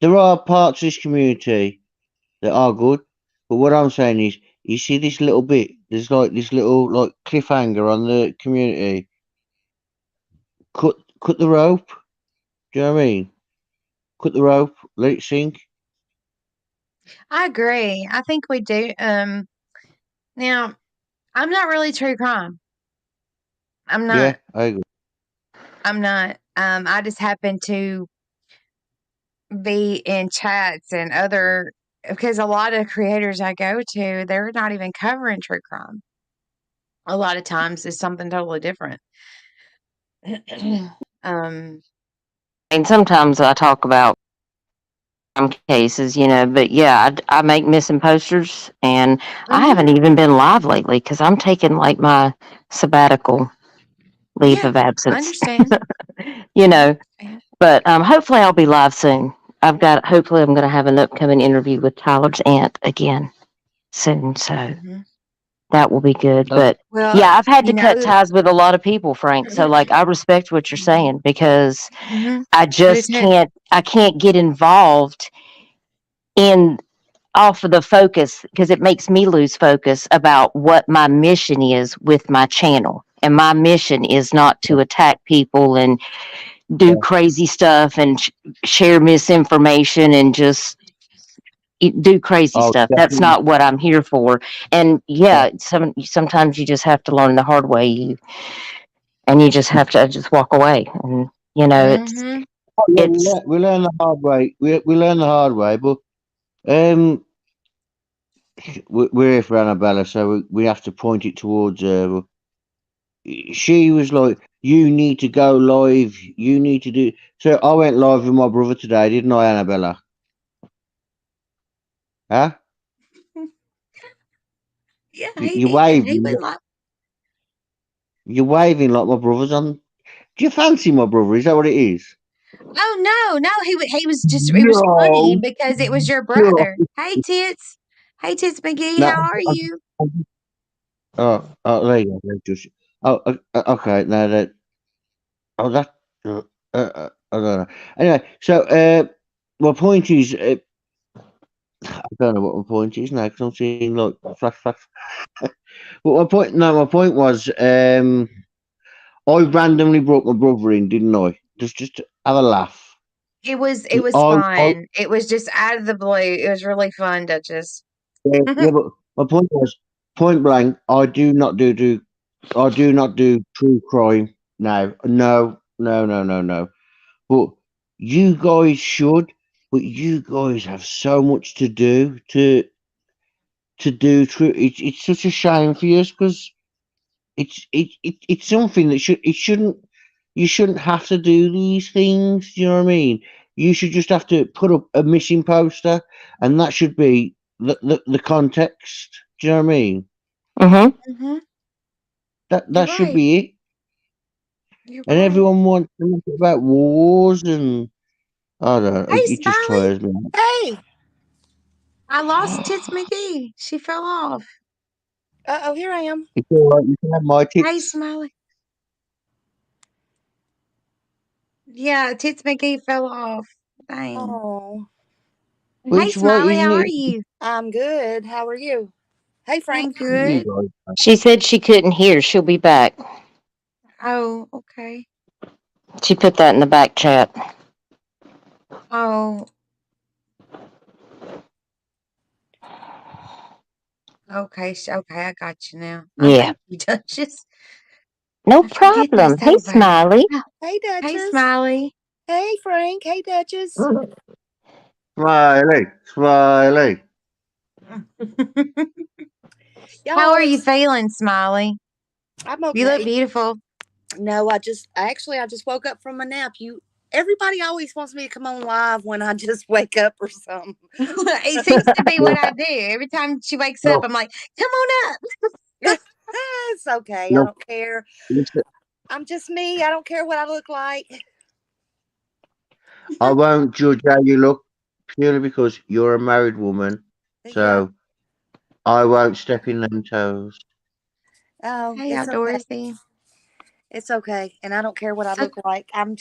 there are parts of this community that are good, but what I'm saying is, you see this little bit. There's like this little like cliffhanger on the community. Cut the rope. Do you know what I mean? Cut the rope. Let it sink. I agree. I think we do. Now I'm not really true crime. I'm Yeah, not. I agree. I'm not. I just happen to be in chats and other, because a lot of creators I go to, they're not even covering true crime. A lot of times it's something totally different. um, And sometimes I talk about some cases, but yeah, I make missing posters, and I mhm, haven't even been live lately because I'm taking like my sabbatical leave yeah, of I absence, understand. you I know. understand. But hopefully I'll be live soon. Hopefully I'm going to have an upcoming interview with Tyler's aunt again soon. So Mhm. that will be good. Okay. But Well, yeah, I've had you to cut know, ties with a lot of people, Frank. So like I respect what you're mhm, saying because mhm, I I do just too. can't get involved in off of the focus because it makes me lose focus about what my mission is with my channel. And my mission is not to attack people and do Yeah. crazy stuff and share misinformation and just do crazy Oh, stuff. That's definitely. not what I'm here for. And yeah, sometimes you just have to learn the hard way. And you just have to just walk away. And it's Mhm. Oh, yeah, it's we learn the hard way. We learn the hard way, but um, we're here for Annabella, so we have to point it towards her. She was like, "You need to go live. You need to do." So I went live with my brother today, didn't I, Annabella? Huh? Yeah, You he waving? would like. You're waving like my brother's on. Do you fancy my brother? Is that what it is? Oh no, no, he was just. It was funny No, because it was your no. brother. Hey Tits McGee, No, how are you? there you go. Just, okay. No, that. Oh, that. I don't know. Anyway, so my point is, I don't know what my point is now because I'm seeing like flash, flash. But my point, no, my point was, I randomly brought my brother in, didn't I? Just to have a laugh. It was I fun. It was just out of the blue. It was really fun, Duchess. yeah, yeah, but my point was point blank. I do not do true crime now. No, no, no, no, no. But you guys should. But you guys have so much to do to do true. It's such a shame for you because it's something that shouldn't you shouldn't have to do these things. Do you know what I mean? You should just have to put up a missing poster, and that should be the context. Do you know what I mean? mm-hmm. Mhm. You're That should right. be it. You're And right. everyone wants to talk about wars, and I don't know. Hey, It just Smiley. tires me out. Hey, I lost Tits McGee. She fell off. oh, here I am. It's all right. You can have my Hey, tits. Smiley. Yeah, Tits McGee fell off. Dang. Oh, But Hey, it's right, Smiley, isn't how are it? you? I'm good. How are you? Hey, I'm Frank. You good. guys. She said she couldn't hear. She'll be back. Oh, okay. She put that in the back chat. Oh, okay. Okay, I got you now. I Yeah, thank you, Duchess. no I forget that problem. Hey, so bad. Smiley. Oh, Hey, hey, Duchess. Smiley. Hey, Frank. Hey, Duchess. Smiley, smiley. How Y'all, are you it's feeling, Smiley? I'm You look okay. beautiful. No, I just woke up from a nap. Everybody always wants me to come on live when I just wake up or something. It seems to be what I do. Every time she wakes up, No, I'm like, come on up. It's okay. I no. don't care. Listen, I'm just me. I don't care what I look like. I won't judge how you look purely because you're a married woman. Yeah. So I won't step in them toes. Oh, Hey, it's okay. outdoorsy. It's okay. And I don't care what I So look like. I'm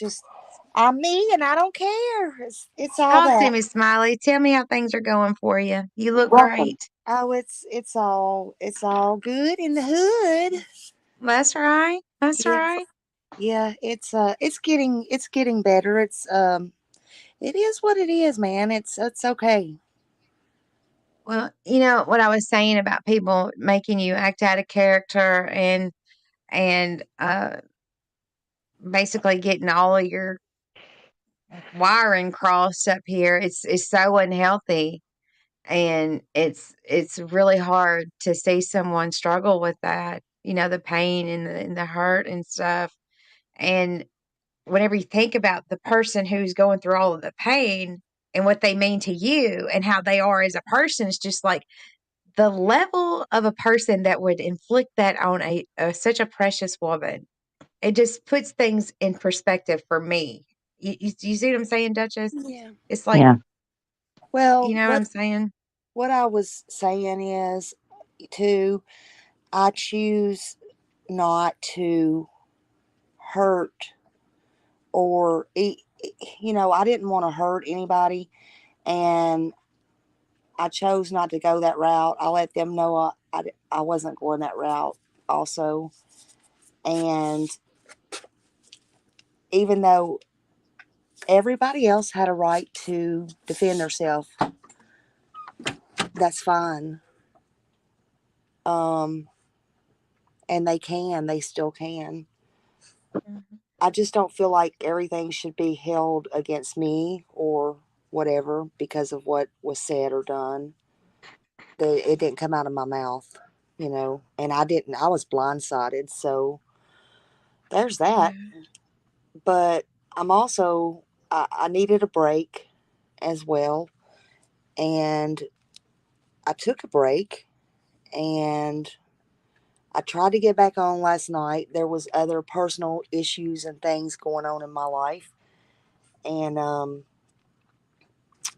me and I don't care. It's all talk to that. me, Smiley. Tell me how things are going for you. You look great. Oh, it's all good in the hood. That's right. That's Yeah. right. Yeah, it's getting better. It is what it is, man. It's okay. Well, you know what I was saying about people making you act out of character and basically getting all of your wiring crossed up here. It's so unhealthy, and it's really hard to see someone struggle with that. You know, the pain and the hurt and stuff. And whenever you think about the person who's going through all of the pain and what they mean to you and how they are as a person, it's just like the level of a person that would inflict that on a such a precious woman. It just puts things in perspective for me. You see what I'm saying, Duchess? Yeah. It's like, Yeah. Well, you know what I'm saying? what I was saying is, too, I choose not to hurt or I didn't want to hurt anybody, and I chose not to go that route. I let them know I wasn't going that route also. And even though everybody else had a right to defend themselves, that's fine. Um, and they still can. Mhm. I just don't feel like everything should be held against me or whatever because of what was said or done. It didn't come out of my mouth, and I didn't. I was blindsided, so there's that. Yeah. But I'm also I needed a break as well, and I took a break, and I tried to get back on last night. There was other personal issues and things going on in my life, and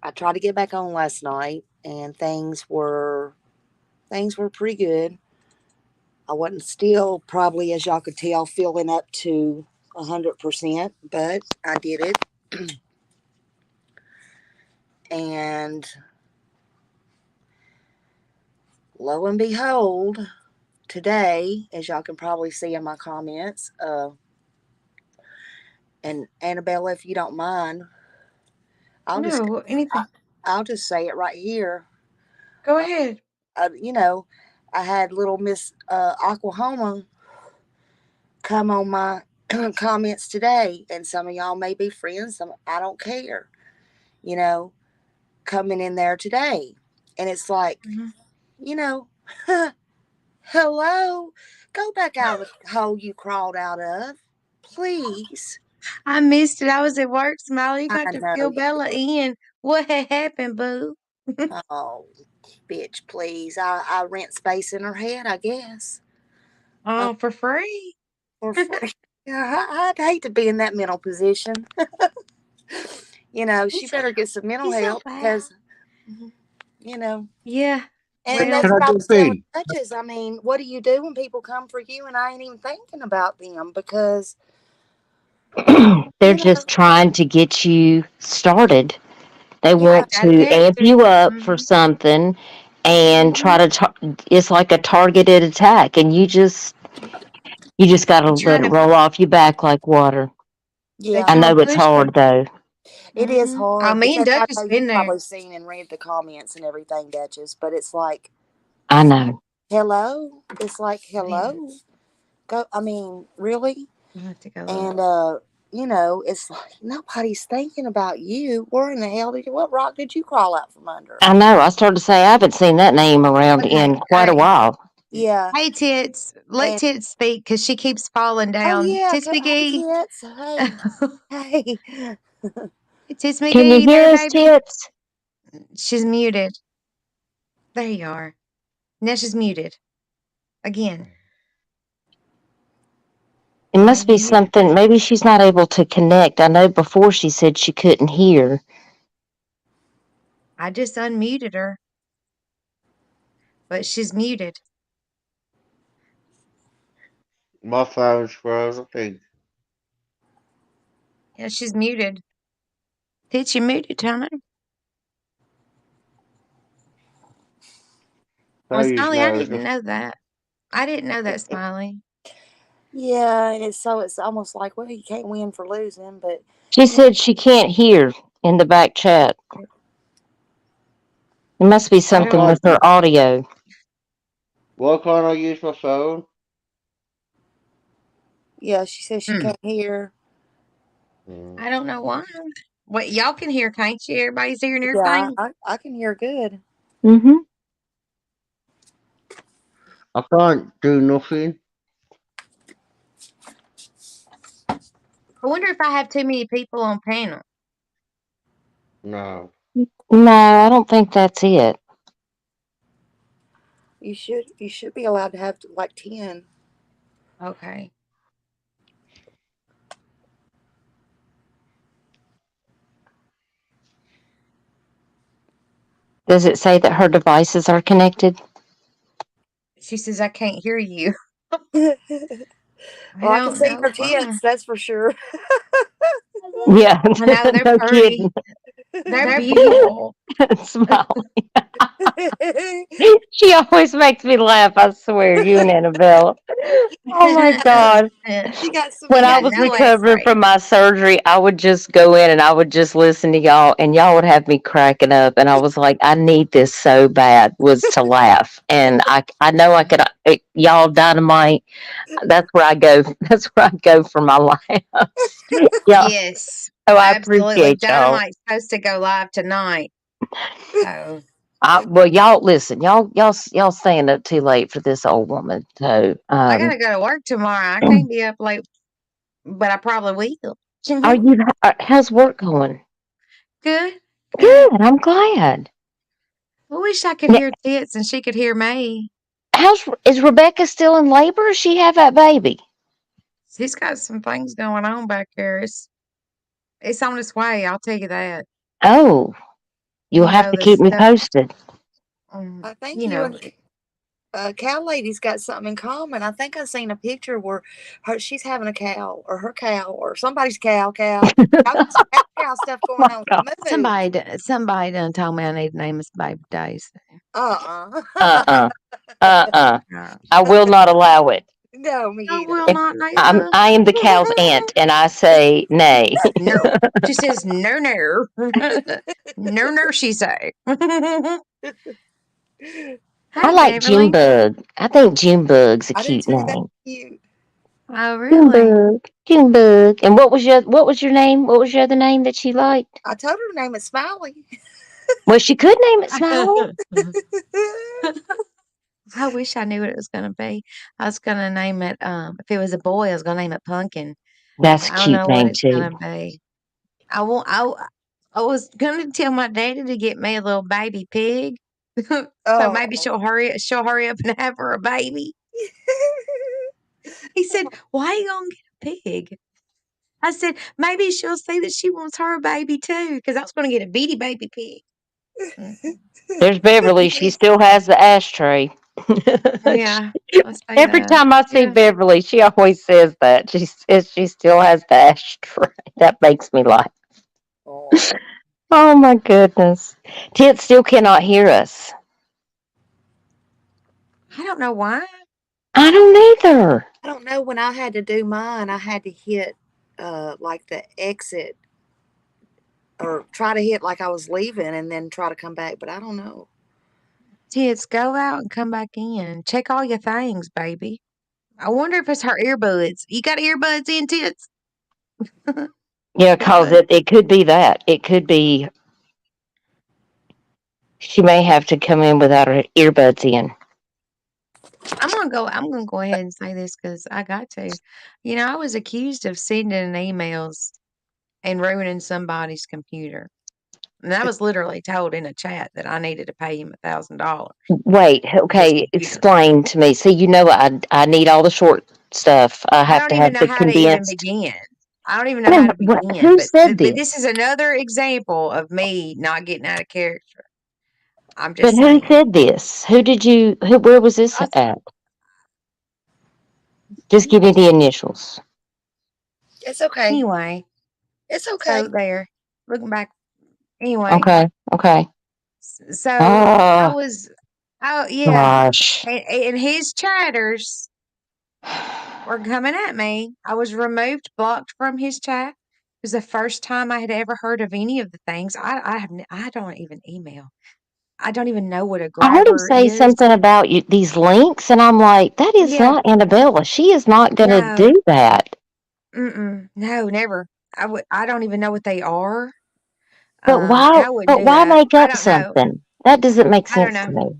I tried to get back on last night, and things were pretty good. I wasn't still probably, as y'all could tell, feeling up to 100%, but I did it. And lo and behold, today, as y'all can probably see in my comments, and Annabella, if you don't mind, I'll just No, anything. I'll just say it right here. Go ahead. Uh, you know, I had little Miss Oklahoma come on my comments today, and some of y'all may be friends. Some I don't care. You know, coming in there today, and it's like, Mhm. you know, hello, go back out of the hole you crawled out of, please. I missed it. I was at work, Smiley. You I got to know fill you Bella did. in. What had happened, boo? Oh, bitch, please. I rent space in her head, I guess, uh, Oh, for free? for free. Yeah, I'd hate to be in that mental position. She It's better get some mental it's not help bad. because, you know, Yeah. and Well, that's Can I what I was jump telling in? judges. I mean, what do you do when people come for you and I ain't even thinking about them because, They're you know, just trying to get you started. They yeah, want gotta to get amp after. you up for Mhm. something and Mhm. try to it's like a targeted attack, and you just got to You're let trying it to roll off your back like water. they yeah, I trying know to it's push you. hard though. it is Mhm. Oh, hard me and because I Duchess know been you've there. probably seen and read the comments and everything, Duchess, but it's like, I know. hello. It's like, I didn't. hello. Go, I mean, really? I have to go look. And, it's like nobody's thinking about you. Where in the hell what rock did you crawl out from under? I know. I started to say I haven't seen that name around Okay. in All quite a right. while. Yeah. Hey, Tits. Let And, Tits speak because she keeps falling oh, down. yeah. Tits Hey, McGee. tits. Hey, hey. Tits Can you McGee hear there, us, baby. Tits? She's muted. There you are. Now she's muted again. It Are must you be muted? something. Maybe she's not able to connect. I know before she said she couldn't hear. I just unmuted her, but she's muted. My phone's froze, I think. Yeah, she's muted. Tits, you muted, honey. So Well, you Smiley, I know, didn't know that. I didn't know that, Smiley. Yeah. And it's almost like, well, you can't win for losing, but, She you said she can't hear in the back chat. It must be I something with can't. her audio. Why can't I use my phone? yeah, she says she Hmm. can't hear. Hmm. I don't know why. What y'all can hear, can't you? Everybody's hearing Yeah, everything. I can hear good. Mm-hmm. I can't do nothing. I wonder if I have too many people on panel. No. No, I don't think that's it. You should be allowed to have like 10. Okay. Does it say that her devices are connected? She says I can't hear you. Well, I I can don't see know your why. tits, that's for sure. Yeah, I know they're no pretty. kidding. They're beautiful. Smile. She always makes me laugh, I swear, you and Annabelle. Oh my God. You got some. When You I got was no laugh recovering break. from my surgery, I would just go in and I would just listen to y'all, and y'all would have me cracking up. And I was like, I need this so bad, was to laugh. And I know I could, y'all dynamite. That's where I go. That's where I go for my laughs. Yeah. Yes, Oh, I absolutely. appreciate y'all. Dynamite's supposed to go live tonight. So Well, y'all listen. Y'all staying up too late for this old woman. So, I gotta go to work tomorrow. I can't be up late, but I probably will. are you? How's work going? Good, good. Good. I'm glad. I wish I could Now, hear Tits and she could hear me. is Rebecca still in labor? Or does she have that baby? She's got some things going on back there. It's on its way. I'll tell you that. Oh, you'll You have know to the keep me stuff. posted. I think You you know. and cow lady's got something in common. I think I've seen a picture where she's having a cow, or her cow, or somebody's cow. Y'all got some cow stuff Oh going my on. God. Move. Somebody done told me I need to name his baby Days. Uh-uh. Uh-uh. Uh, I will not allow it. No, me I either. will not neither. I am the cow's aunt, and I say nay. No. She says no, no. No, no, she say. I Hey, like Beverly. Junebug. I think Junebug's a I do cute too. That's name. cute. Oh, really? Junebug. Junebug. And what was your name? What was your other name that she liked? I told her to name it Smiley. Well, she could name it Smiley. I wish I knew what it was going to be. I was going to name it, if it was a boy, I was going to name it Pumpkin. That's a I don't cute know what name it's too. going to be. I won't, I was going to tell my daddy to get me a little baby pig. So maybe Oh. she'll hurry up and have her a baby. He said, "Why are you going to get a pig?" I said, "Maybe she'll see that she wants her a baby too, because I was going to get a bitty baby pig." There's Beverly. She still has the ashtray. Yeah, let's say Every that. time I see Yeah. Beverly, she always says that. She says she still has the ashtray. That makes me laugh. Oh. Oh my goodness. Tit still cannot hear us. I don't know why. I don't either. I don't know. When I had to do mine, I had to hit like the exit, or try to hit like I was leaving and then try to come back, but I don't know. Tits, go out and come back in. Check all your things, baby. I wonder if it's her earbuds. You got earbuds in, Tits? Yeah, cause Earbuds. it could be that. It could be she may have to come in without her earbuds in. I'm gonna go ahead and say this because I got to. You know, I was accused of sending emails and ruining somebody's computer. And I was literally told in a chat that I needed to pay him $1,000 Wait, for his okay, computer. explain to me. See, I need all the short stuff. I I have don't to even have know the how to even condensed. begin. I don't even know how to begin. Who But said this this? is another example of me not getting out of character. I'm But just who saying. said this? Where was this I was, at? Just give me the initials. It's okay. anyway, It's okay. so there. Looking back, anyway, Okay, okay. so I Oh, was, oh yeah, gosh. and his chatters were coming at me. I was removed, blocked from his chat. It was the first time I had ever heard of any of the things. I don't even email. I don't even know what a I heard him grabber say is. something about these links, and I'm like, that is Yeah, not Annabella. She is not going to no, do that. no, never. I don't even know what they are. But why? I would But do why that. make I up don't know. something? That doesn't make I don't sense know. to me.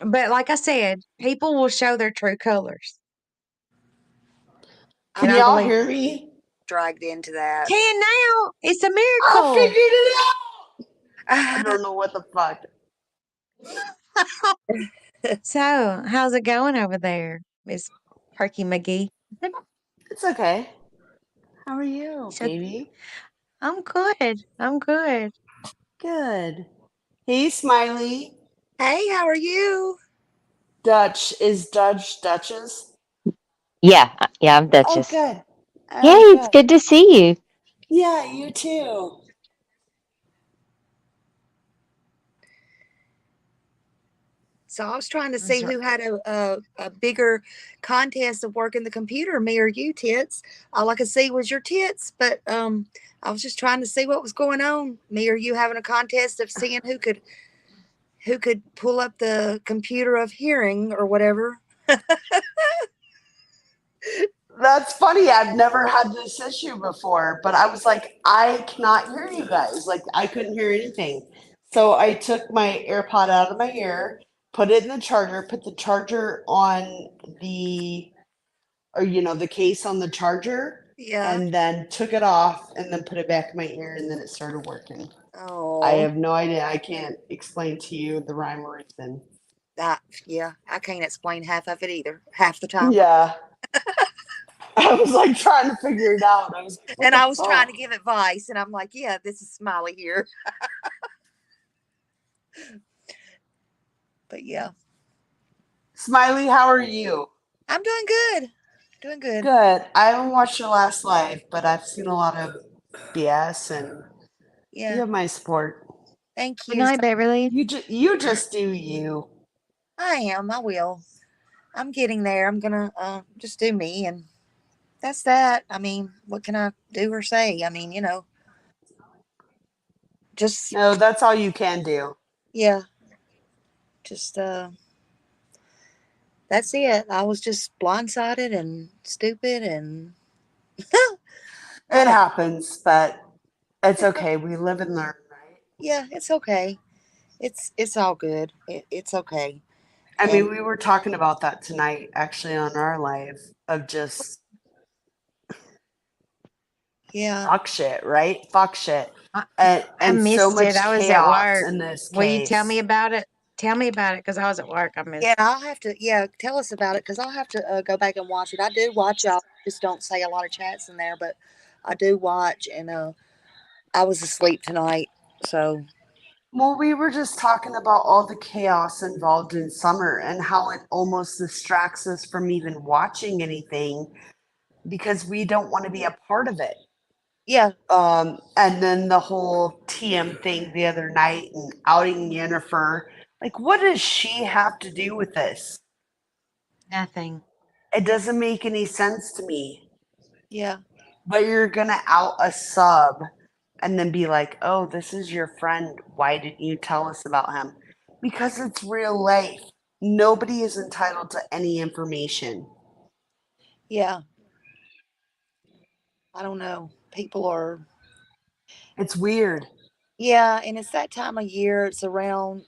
But like I said, people will show their true colors. I'm And Can I y'all believe hear me? dragged into that. can now. It's a I miracle. figured it out. I don't know what the fuck. So, how's it going over there, Miss Perky McGee? It's okay. How are you, So, baby? I'm good. I'm good. Good. Hey, Smiley. Hey, how are you? Dutch. Is Dutch Duchess? Yeah, I'm Oh, Duchess. good. Yay, Oh, it's good. good to see you. Yeah, you too. So I was trying to That's see right. who had a bigger contest of working the computer, me or you, Tits. All I could see was your tits, but I was just trying to see what was going on. Me or you having a contest of seeing who could pull up the computer of hearing or whatever. That's funny. I've never had this issue before, but I was like, I cannot hear you guys. Like, I couldn't hear anything. So I took my AirPod out of my ear, put it in the charger, put the charger on the, or, the case on the charger, Yeah. and then took it off and then put it back in my ear, and then it started working. I Oh, have no idea. I can't explain to you the rhyme or reason. yeah. I can't explain half of it either, half the time. Yeah. I was like trying to figure it out. I was like, what And the I was trying to fuck? give advice, and I'm like, yeah, this is Smiley here. But yeah, Smiley, how are you? I'm doing good. Doing good. Good. I haven't watched your last live, but I've seen a lot of BS, and you Yeah. have my support. Thank Good you. night, Beverly. You just do you. I am. I will. I'm getting there. I'm gonna just do me, and that's that. I mean, what can I do or say? I mean, just No, that's all you can do. yeah, just that's it. I was just blindsided and stupid, and I It don't. happens, but it's It's okay. We live and learn, right? yeah, it's okay. It's all good. It's okay. I And mean, we were talking about that tonight, actually, on our live of just yeah, fuck shit, right? Fuck shit, I, I and so missed it. much I was at chaos work. in this Will you tell me case. about it? Tell me about it because I was at work. I yeah. missed. I'll have to. Yeah, tell us about it because I'll have to go back and watch it. I do watch y'all. Just don't say a lot of chats in there, but I do watch, and I was asleep tonight, so Well, we were just talking about all the chaos involved in summer and how it almost distracts us from even watching anything because we don't want to be a part of it. yeah, And then the whole TM thing the other night and outing Yennefer. Like, what does she have to do with this? Nothing. It doesn't make any sense to me. yeah, But you're going to out a sub and then be like, oh, this is your friend. Why didn't you tell us about him? Because it's real life. Nobody is entitled to any information. yeah. I don't know. People are, It's weird. yeah, and it's that time of year. It's around,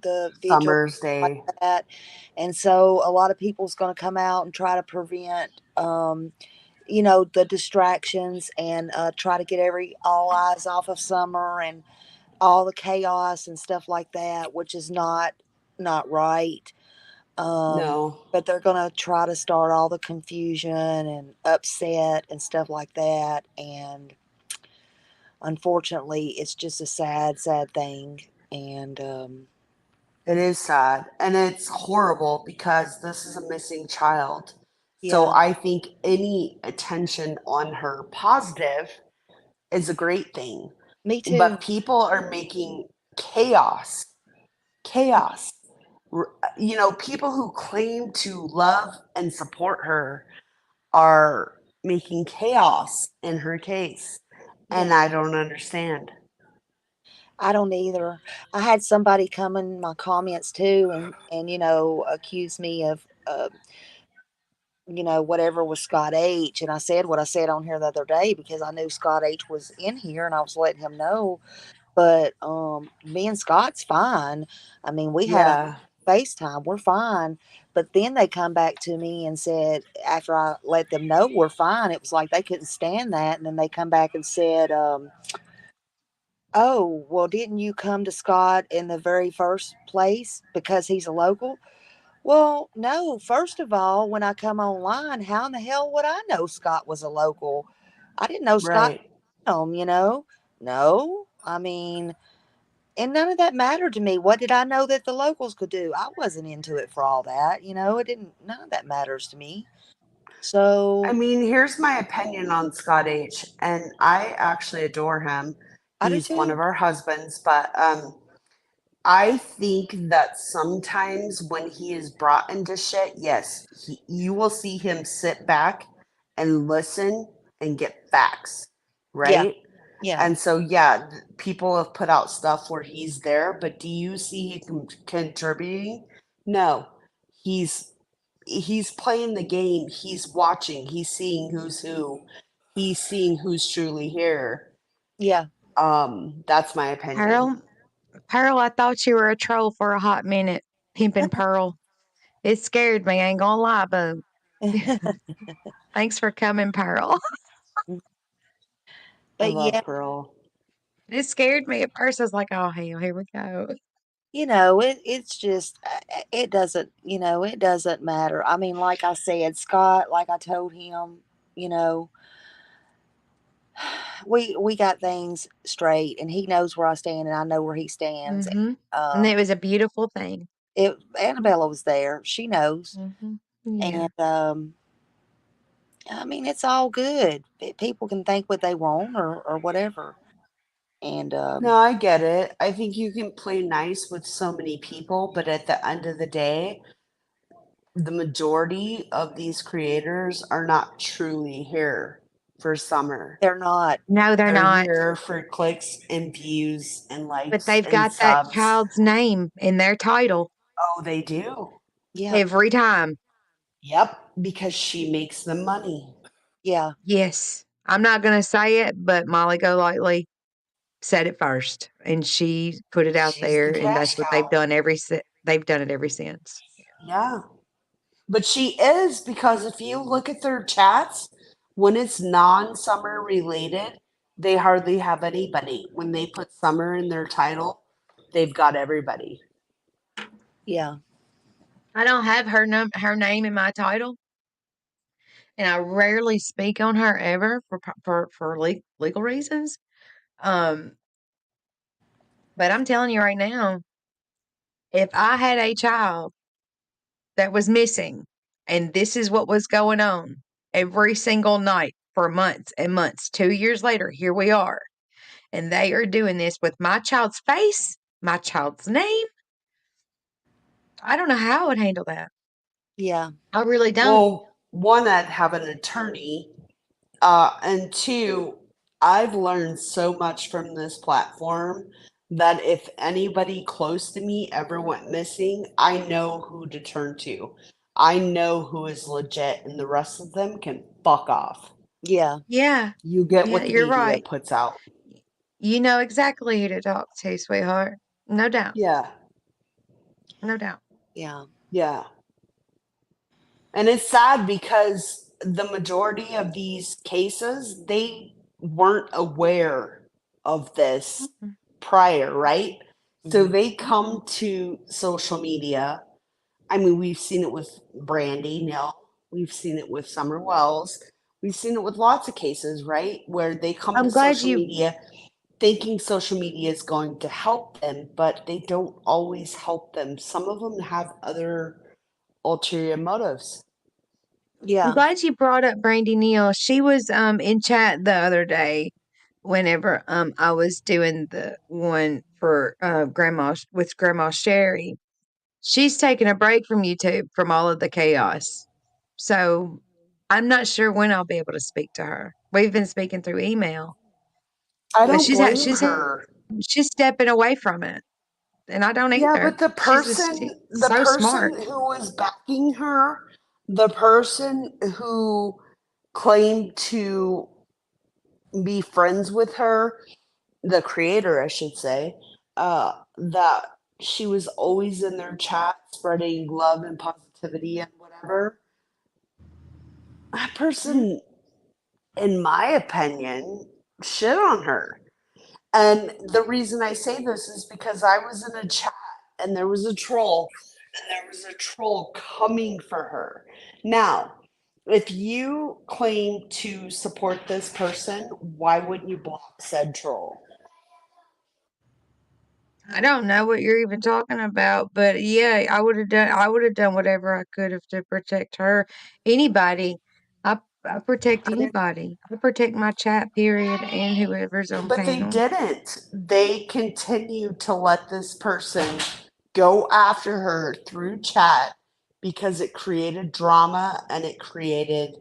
the vigil Summer's like Day. that, and so a lot of people's going to come out and try to prevent, the distractions and try to get all eyes off of summer and all the chaos and stuff like that, which is not right. Um, No. but they're going to try to start all the confusion and upset and stuff like that. And unfortunately, it's just a sad, sad thing. And It is sad. And it's horrible because this is a missing child. So yeah, I think any attention on her positive is a great thing. me too. But people are making chaos, chaos. People who claim to love and support her are making chaos in her case. Yeah, And I don't understand. I don't either. I had somebody come in my comments too, and accuse me of whatever was Scott H. And I said what I said on here the other day because I knew Scott H was in here and I was letting him know. But me and Scott's fine. I mean, we haven't Yeah. FaceTime. We're fine. But then they come back to me and said, after I let them know we're fine, it was like they couldn't stand that. And then they come back and said, oh, well, didn't you come to Scott in the very first place because he's a local? Well, no. First of all, when I come online, how in the hell would I know Scott was a local? I didn't know Scott, Right. you know? No. I mean, and none of that mattered to me. What did I know that the locals could do? I wasn't into it for all that. It didn't, none of that matters to me. I So mean, here's my opinion on Scott H. And I actually adore him. I do He's one too. of our husbands, but I think that sometimes when he is brought into shit, yes, you will see him sit back and listen and get facts, Yeah. right? Yeah. And so, yeah, people have put out stuff where he's there, but do you see him contributing? No, he's he's playing the game. He's watching. He's seeing who's who. He's seeing who's truly here. Yeah. That's my opinion. Pearl, Pearl, I thought you were a troll for a hot minute, pimping Pearl. It scared me, ain't gonna lie, boo. Thanks for coming, Pearl. I But love yeah, Pearl. It scared me at first. I was like, oh, hell, here we go. it's just it doesn't, it doesn't matter. I mean, like I said, Scott, like I told him, you know, we got things straight, and he knows where I stand, and I know where he stands. And it was a beautiful thing. It Annabella was there; she knows, Yeah. and I mean, it's all good. People can think what they want or whatever, and No, I get it. I think you can play nice with so many people, but at the end of the day, the majority of these creators are not truly here for summer. they're not. No, they're They're not. here for clicks and views and But likes they've and got that subs. child's name in their title Oh, they do. Yeah, every time. Yep, because she makes the money. yeah, Yes. I'm not going to say it, but Molly Golightly said it first, and she put it out She's there, the and that's cash what they've cow. done they've done it ever since. Yeah. But she is because if you look at their chats, when it's non-summer related, they hardly have anybody. When they put summer in their title, they've got everybody. yeah, I don't have her name in my title, and I rarely speak on her ever for legal reasons. Um, but I'm telling you right now, if I had a child that was missing and this is what was going on every single night for months and months, 2 years later, here we are, and they are doing this with my child's face, my child's name. I don't know how I would handle that. yeah, I really don't. Well, one, I'd have an attorney, and two, I've learned so much from this platform that if anybody close to me ever went missing, I know who to turn to. I know who is legit, and the rest of them can fuck off. yeah, Yeah. You get Yeah, what the you're media right. puts out. You know exactly who to talk to, sweetheart. No doubt. Yeah, No doubt. yeah, yeah. And it's sad because the majority of these cases, they weren't aware of this Mm-mm. prior, right? So hmm, they come to social media. I mean, we've seen it with Brandy Nell. We've seen it with Summer Wells. We've seen it with lots of cases, right? Where they come to I'm glad social you media thinking social media is going to help them, but they don't always help them. Some of them have other ulterior motives. I'm yeah, glad you brought up Brandy Neal. She was in chat the other day whenever I was doing the one for Grandma Sherry. She's taking a break from YouTube from all of the chaos. So I'm not sure when I'll be able to speak to her. We've been speaking through email, I but don't blame her. she's stepping away from it, and I don't Yeah, either. but the person, the So smart. person who was backing her, the person who claimed to be friends with her, the creator, I should say, that she was always in their chat spreading love and positivity and whatever. That Mhm. person, in my opinion, shit on her. And the reason I say this is because I was in a chat and there was a troll, and there was a troll coming for her. Now, if you claim to support this person, why wouldn't you block said troll? I don't know what you're even talking about, but yeah, I would have done whatever I could have to protect her. Anybody. I protect I didn't. anybody. I protect my chat period and whoever's on But they panel. didn't. They continued to let this person go after her through chat because it created drama and it created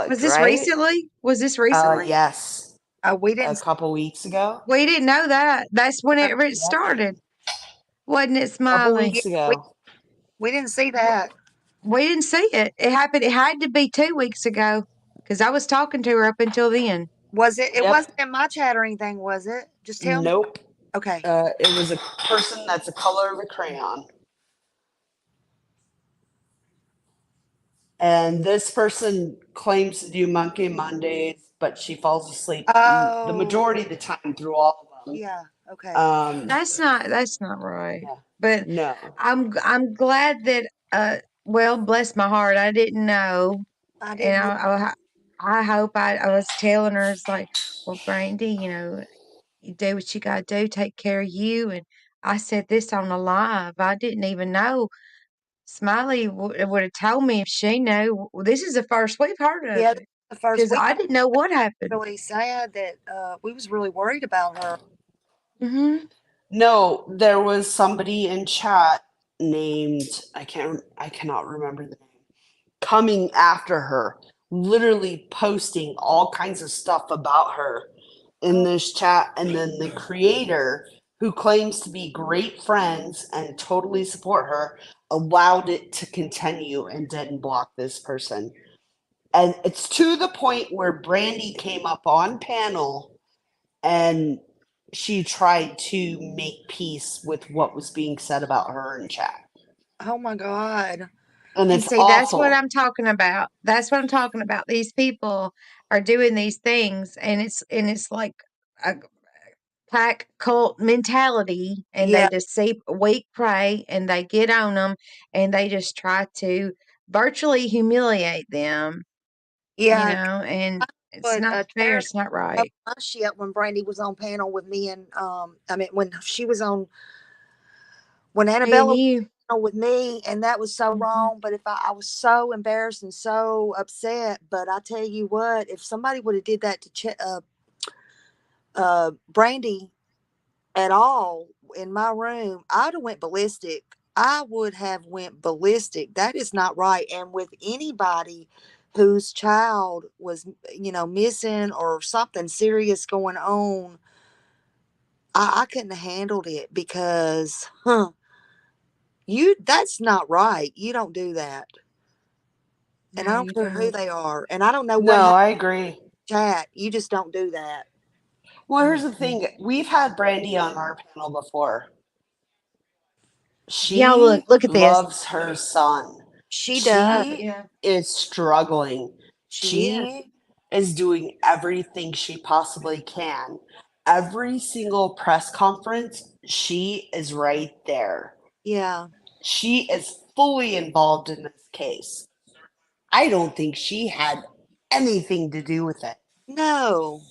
Was conflict, this right? recently? Was this recently? Yes, We a didn't. couple weeks ago. We didn't know that. That's whenever it Yep, started. Wasn't it, couple Smiley? Yeah, weeks ago. we didn't see W- that. We didn't see it. It happened. It had to be 2 weeks ago because I was talking to her up until then. Was it? It Yep. wasn't in my chat or anything, was it? Just tell me. Nope. Okay. It was a person that's the color of a crayon. And this person claims to do Monkey Mondays, but she falls asleep the Oh, majority of the time through all of them. yeah. Okay. That's not right. Yeah, But no. I'm glad that well, bless my heart, I didn't know, I and didn't. I hope I was telling her it's like, well, Brandy, you do what you gotta do, take care of you. And I said this on the live. I didn't even know. Smiley would have told me if she knew. Well, this is the first we've heard of Yeah, it the first because week I didn't know what happened. really sad that we was really worried about her. Hmm. No, there was somebody in chat named I cannot remember the name, coming after her, literally posting all kinds of stuff about her in Oh, this chat. And then the creator, who claims to be great friends and totally support her, allowed it to continue and didn't block this person. And it's to the point where Brandy came up on panel and she tried to make peace with what was being said about her in chat. oh my God. And And it's see, that's what awful. I'm talking about. That's what I'm talking about. These people are doing these things, and it's like a pack cult mentality, and they Yeah, just see weak prey, and they get on them, and they just try to virtually humiliate them, yeah. and it's But not fair. Tara It's not up right. my shit when Brandy was on panel with me and I mean when she was on when Me and Annabella was you. on with me, and that was so Mhm. wrong. But if I was so embarrassed and so upset. But I tell you what, if somebody would have did that to Brandy at all in my room, I'd have went ballistic. I would have went ballistic. That is not right. And with anybody whose child was, missing or something serious going on, I couldn't have handled it because, that's not right. You don't do that. And I No, don't you care who don't. they are. And I don't know what No, happened I agree. in chat. You just don't do that. Well, here's the Mm-mm. thing. We've had Brandy on our panel before. Y'all She look at this. loves her son. She does. She Yeah. is struggling. She is. She is doing everything she possibly can. Every single press conference, she is right there. Yeah. She is fully involved in this case. I don't think she had anything to do with it. No.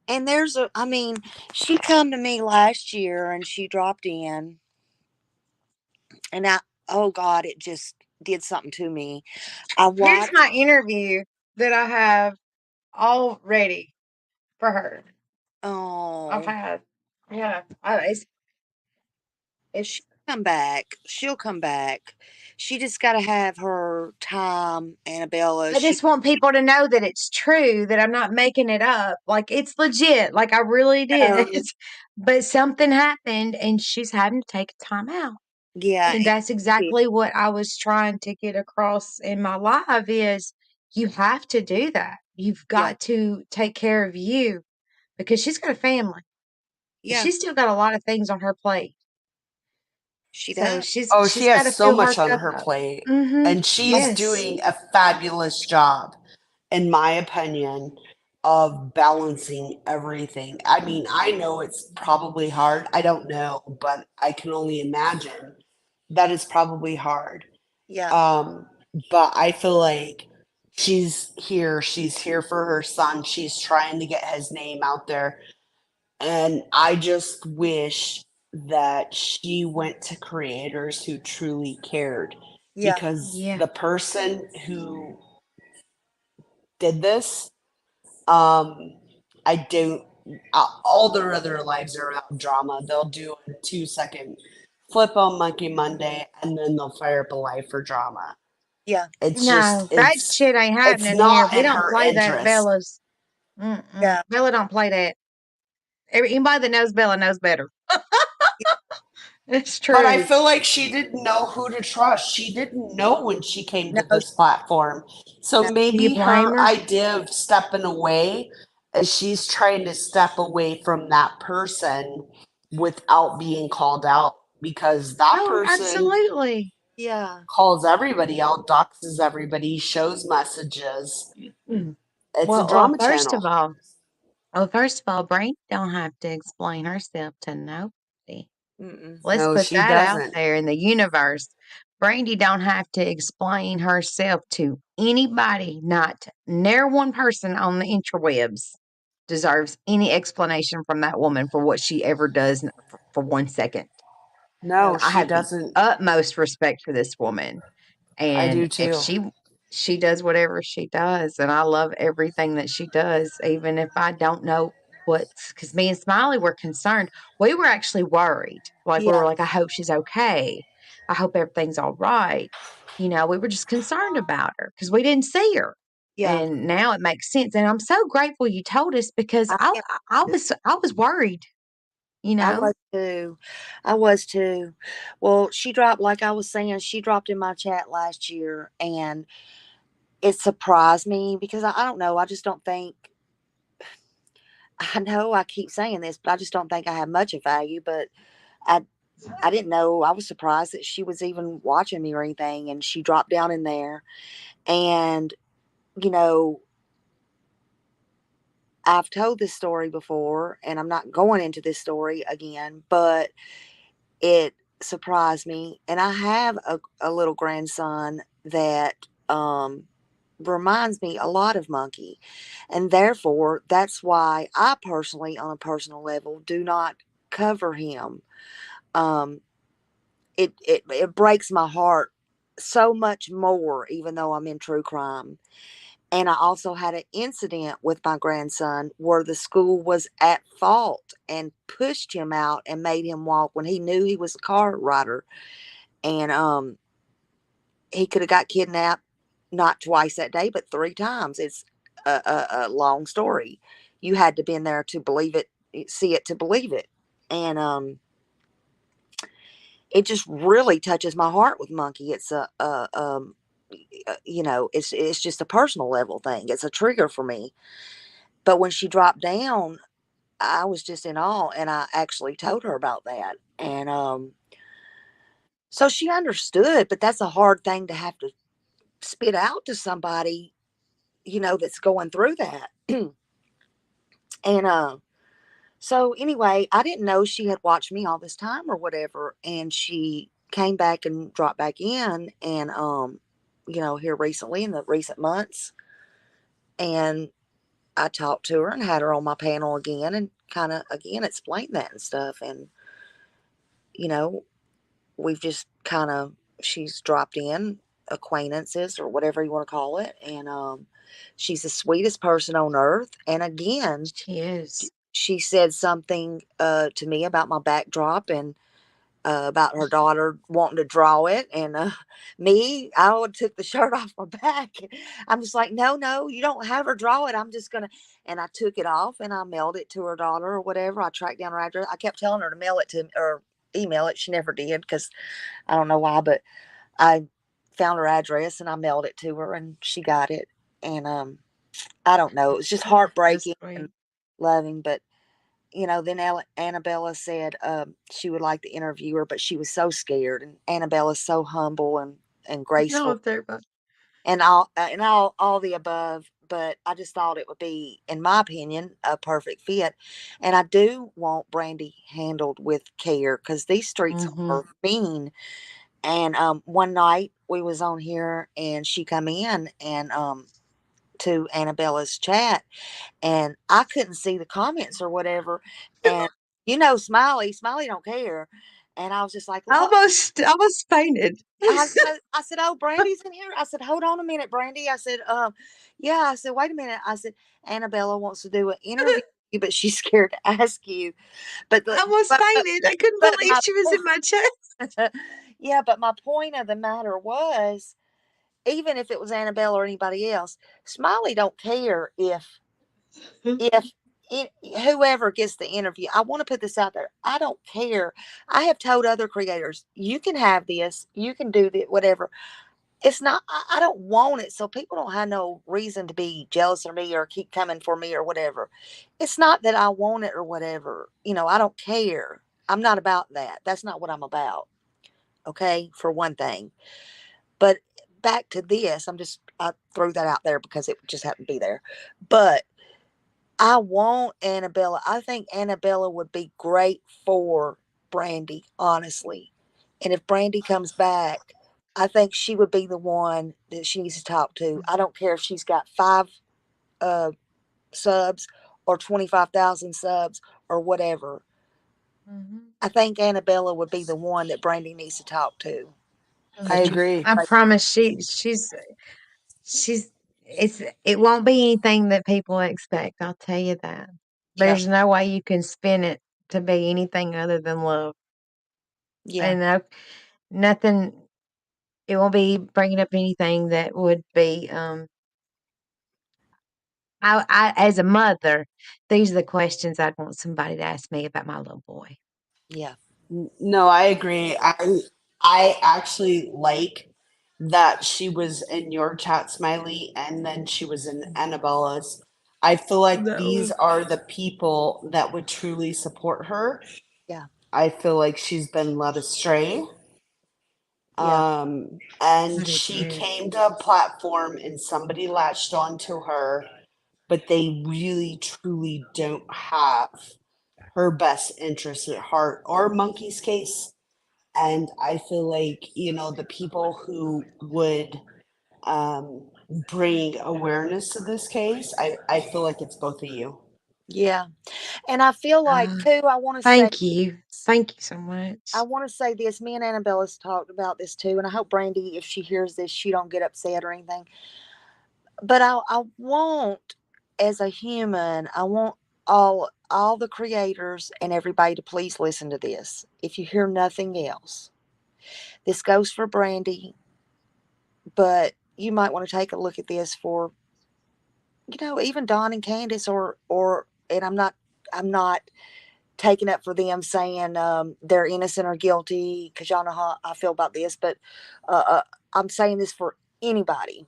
And I mean, she come to me last year and she dropped in and oh God, it just did something to me. I Here's watched, my interview that I have all ready for her. I've oh, had, yeah, it's she'll come back. She'll come back. She just got to have her time, Annabella. I just want people to know that it's true, that I'm not making it up. Like, it's legit. Like, I really did. Oh, But something happened, and she's having to take a time out. yeah, And that's it, exactly what I was trying to get across in my live is you have to do that. You've yeah, got to take care of you. because she's got a family. Yeah, She's still got a lot of things on her plate. she So does. she's Oh, she she's has got to so fill her much on cup her up. plate, Mhm. and she's Yes. doing a fabulous job, in my opinion, of balancing everything. I mean, I know it's probably hard. I don't know, but I can only imagine that it's probably hard. Yeah, Um, but I feel like she's here for her son. She's trying to get his name out there. And I just wish that she went to creators who truly cared, yeah, because Yeah. the person who did this, um, I don't, all their other lives are about drama. They'll do a 2 second flip on Monkey Monday and then they'll fire up a life for drama. yeah, It's just, No, that shit ain't it's happening here. not We in don't her play that, interest. Bella's. Mm-mm. yeah, Bella don't play that. Anybody that knows Bella knows better. It's But I true. feel like she didn't know who to trust. She didn't know when she came no, to this platform. So no, Do you maybe blame her her? idea of stepping away is she's trying to step away from that person without being called out, because that Oh, person absolutely. yeah, calls everybody out, doxes everybody, shows messages. Mm. It's a Well, drama first of channel. all, Brandy don't have to explain herself to nobody. mm-mm, Let's No, put she that out doesn't. there in the universe. Brandy don't have to explain herself to anybody, not near one person on the interwebs deserves any explanation from that woman for what she ever does for 1 second. yeah, No, I she have the doesn't. utmost respect for this woman. I And do if too. she does whatever she does, and I love everything that she does, even if I don't know what's, because me and Smiley were concerned. We were actually worried. Like, we yeah, were like, I hope she's okay. I hope everything's all right. We were just concerned about her because we didn't see her. yeah. And now it makes sense. And I'm so grateful you told us because I I am I too. I was worried, you I know. was too. I was too. Well, she dropped, like I was saying, she dropped in my chat last year, and it surprised me because I don't know. I just don't think, I know I keep saying this, but I just don't think I have much of value. But I, I didn't know. I was surprised that she was even watching me or anything, and she dropped down in there. And, you know, I've told this story before, and I'm not going into this story again, but it surprised me. And I have a little grandson that reminds me a lot of Monkey. And therefore, that's why I personally, on a personal level, do not cover him. Um, it breaks my heart so much more, even though I'm in true crime. And I also had an incident with my grandson where the school was at fault and pushed him out and made him walk when he knew he was a car rider. And he could have got kidnapped not twice that day, but 3 times. It's a long story. You had to been there to believe it, see it to believe it. And it just really touches my heart with Monkey. It's it's just a personal level thing. It's a trigger for me. But when she dropped down, I was just in awe, and I actually told her about that. And so she understood, but that's a hard thing to have to spit out to somebody, that's going through that. And so anyway, I didn't know she had watched me all this time or whatever, and she came back and dropped back in, and here recently in the recent months, and I talked to her and had her on my panel again and kind of again explained that and stuff. And you know we've just kind of, she's dropped in acquaintances or whatever you want to call it. And she's the sweetest person on earth. And again, She is. she said something to me about my backdrop, and about her daughter wanting to draw it. And me, I would took the shirt off my back. I'm just like, no, no, you don't have her draw it. I'm just gonna. And I took it off and I mailed it to her daughter or whatever. I tracked down her address. I kept telling her to mail it to or email it. She never did because I don't know why, but I found her address and I mailed it to her and she got it. And I don't know, it was just That's heartbreaking. And sweet. loving. But then Annabella said she would like to interview her, but she was so scared. And Annabella's so humble and No, graceful if they're both. and all the above. But I just thought it would be, in my opinion, a perfect fit. And I do want Brandy handled with care because these streets Mm-hmm. are mean. And one night we was on here and she come in and to Annabella's chat and I couldn't see the comments or whatever. And Smiley don't care. And I was just like, look, Almost fainted. I said, oh, Brandy's in here. I said, hold on a minute, Brandy. I said, yeah. I said, wait a minute. I said, Annabella wants to do an interview, but she's scared to ask you. But the, Almost fainted. I couldn't but believe she was in my chest. yeah, but my point of the matter was, even if it was Annabella or anybody else, Smiley don't care if whoever gets the interview. I want to put this out there. I don't care. I have told other creators, you can have this, you can do that, whatever. It's not, I don't want it. So people don't have no reason to be jealous of me or keep coming for me or whatever. It's not that I want it or whatever. I don't care. I'm not about that. That's not what I'm about. Okay. For one thing. But back to this, I threw that out there because it just happened to be there. But I want Annabella. I think Annabella would be great for Brandy, honestly. And if Brandy comes back, I think she would be the one that she needs to talk to. I don't care if she's got five uh, subs or 25,000 subs or whatever. Mm-hmm. I think Annabella would be the one that Brandy needs to talk to. I Because Mm-hmm. agree. I promise she's it won't be anything that people expect. I'll tell you that. yeah, There's no way you can spin it to be anything other than love. yeah, And nothing. It won't be bringing up anything that would be. As a mother, these are the questions I'd want somebody to ask me about my little boy. yeah, No, I agree. I actually like that she was in your chat, Smiley, and then she was in Annabella's. I feel like these No. are the people that would truly support her. yeah, I feel like she's been led astray. yeah, I And do she too. came to a platform and somebody latched onto her, but they really truly don't have her best interest at heart or Monkey's case. And I feel like, the people who would um, bring awareness to this case, I feel like it's both of you. yeah. And I feel like, Uh, too, I want to say Thank you. Thank you so much. I want to say this. Me and Annabella's talked about this too, and I hope Brandy, if she hears this, she don't get upset or anything. But I want, as a human, I want all the creators and everybody to please listen to this. If you hear nothing else, this goes for Brandy, but you might want to take a look at this for even Don and Candace or and I'm not taking up for them saying they're innocent or guilty because y'all know how I feel about this. But uh, uh, I'm saying this for anybody.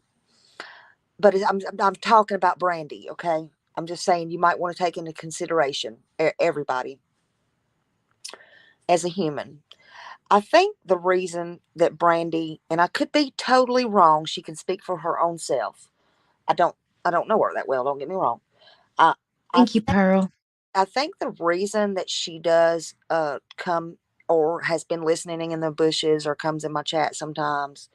But I'm talking about Brandy, okay? I'm just saying you might want to take into consideration everybody as a human. I think the reason that Brandy, and I could be totally wrong, she can speak for her own self. I don't I don't know her that well. Don't get me wrong. I I Thank you, Pearl. I think the reason that she does come or has been listening in the bushes or comes in my chat sometimes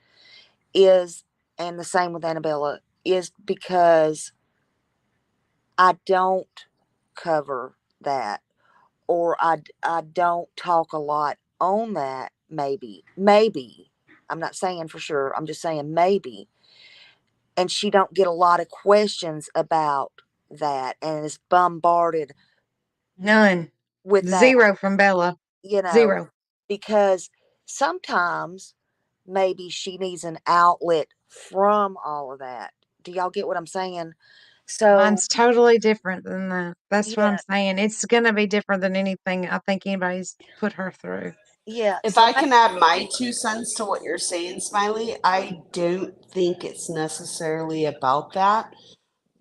is, and the same with Annabella, is because I don't cover that or I don't talk a lot on that. Maybe I'm not saying for sure. I'm just saying maybe. And she don't get a lot of questions about that and is bombarded None. with that, Zero from Bella. you know, Zero. because sometimes maybe she needs an outlet from all of that. Do y'all get what I'm saying? So, Mine's totally different than that. That's what I'm yeah, saying. It's gonna be different than anything I think anybody's put her through. yeah. If So, I can add my 2 cents to what you're saying, Smiley, I don't think it's necessarily about that.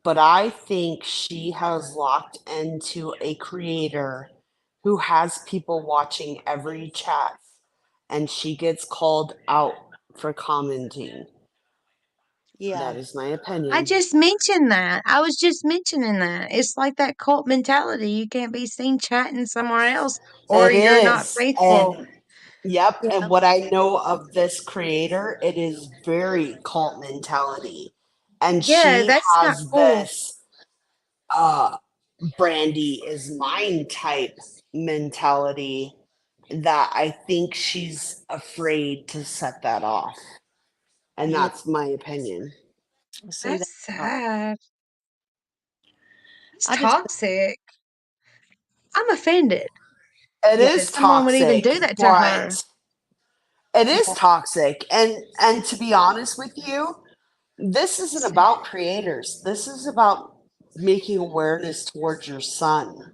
but I think she has locked into a creator who has people watching every chat, and she gets called out for commenting. Yeah. That is my I opinion. just mentioned that. I was just mentioning that. It's like that cult mentality. You can't be seen chatting somewhere else or It you're not is. faithful. And yep, Yeah. and what I know of this creator, it is very cult mentality. And Yeah, she that's not has cool. this uh Brandy is mine type mentality that I think she's afraid to set that off. And Yeah. that's my opinion. See that? That's sad. It's I just toxic. I'm offended It yeah, that is someone would even toxic, do that to her. but it is yeah, toxic. And to be honest with you, this isn't about creators. This is about making awareness towards your son.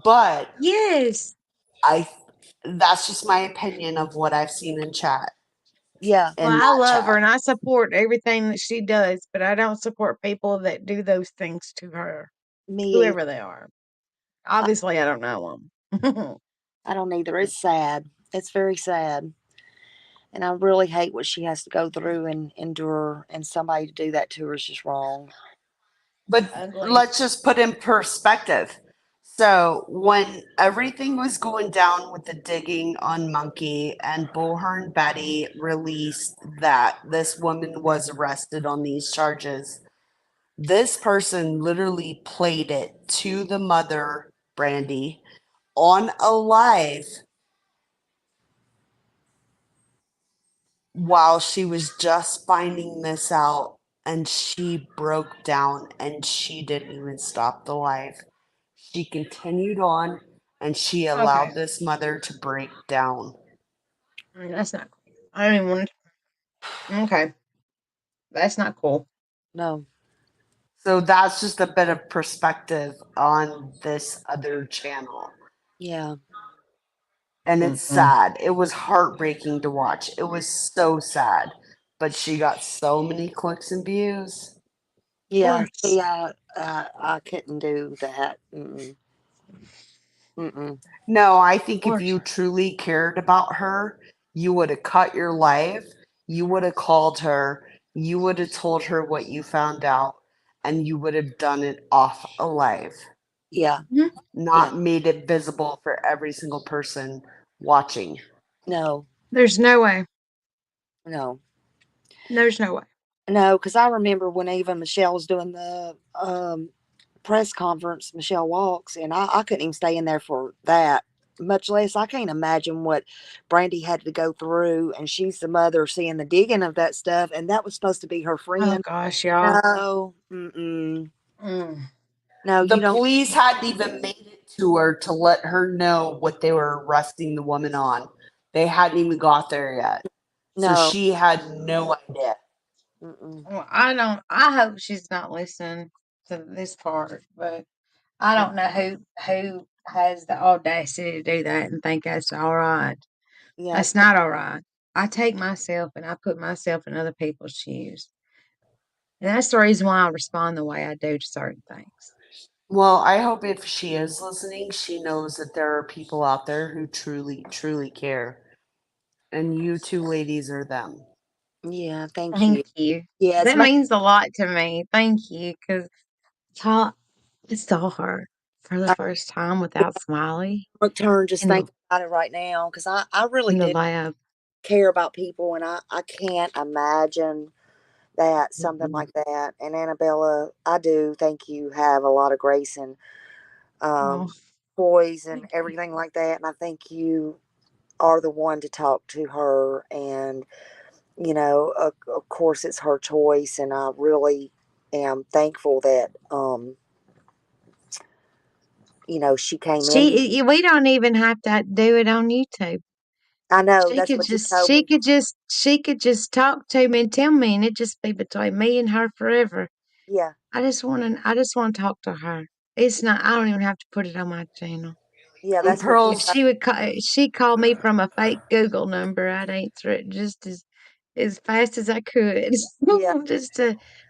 But Yes. I that's just my opinion of what I've seen in chat yeah. Well, in I that love her chat. and I support everything that she does, but I don't support people that do those things to her, Me, whoever they are. I, Obviously, I don't know them. I don't either. It's sad. It's very sad. And I really hate what she has to go through and endure. And somebody to do that to her is just wrong. But Ugly. let's just put in perspective. So when everything was going down with the digging on Monkey and Bullhorn Betty released that this woman was arrested on these charges, this person literally played it to the mother, Brandy, on a live while she was just finding this out, and she broke down and she didn't even stop the live. She continued on and she allowed Okay. this mother to break down. I mean, that's not cool. I don't even want to. Okay. That's not cool. No. So that's just a bit of perspective on this other channel. Yeah. And it's Mm-mm. sad. It was heartbreaking to watch. It was so sad. But she got so many clicks and views. Of Yeah. course. See, I couldn't do that. Mm-mm. Mm-mm. No, I Of think if course. you truly cared about her, you would have cut your life. You would have called her. You would have told her what you found out, and you would have done it off alive, Yeah. Mhm. Yeah. not made it visible for every single person watching. No. There's no way. No. There's no way. No, because I remember when even Michelle was doing the press conference, Michelle Walks, and I couldn't even stay in there for that. Much less, I can't imagine what Brandy had to go through. And she's the mother seeing the digging of that stuff. And that was supposed to be her Oh friend. gosh, y'all. No, mm-mm. Mm. No, The you don't. police hadn't even made it to her to let her know what they were arresting the woman on. They hadn't even got there yet. So No, she had no idea. mm-mm. Well, I don't. I hope she's not listening to this part, but I don't know who has the audacity to do that and think that's all right. Yeah, That's not all right. I take myself and I put myself in other people's shoes, and that's the reason why I respond the way I do to certain things. Well, I hope if she is listening, she knows that there are people out there who truly, truly care. And you two ladies are them. yeah. Thank Thank you. you. Yeah, it's That made means a lot to me. Thank you, because I saw her for the I first time without Smiley turn just in the thinking about it right now because I really in the do lab. care about people, and I can't imagine that something Mm-mm. like that. And Annabella, I do think you have a lot of grace and Oh, poise and thank you. everything like that. And I think you are the one to talk to her. And of course, it's her choice, and I really am thankful that she came in here. We don't even have to do it on YouTube. I know that's what you told me. She could just talk to me and tell me, and it just be between me and her forever. Yeah, I just want to talk to her. It's not. I don't even have to put it on my channel. yeah, And that's what you If Pearl's she would call, she called me from a fake Google number, I'd answer it just as as fast as I could. Yeah.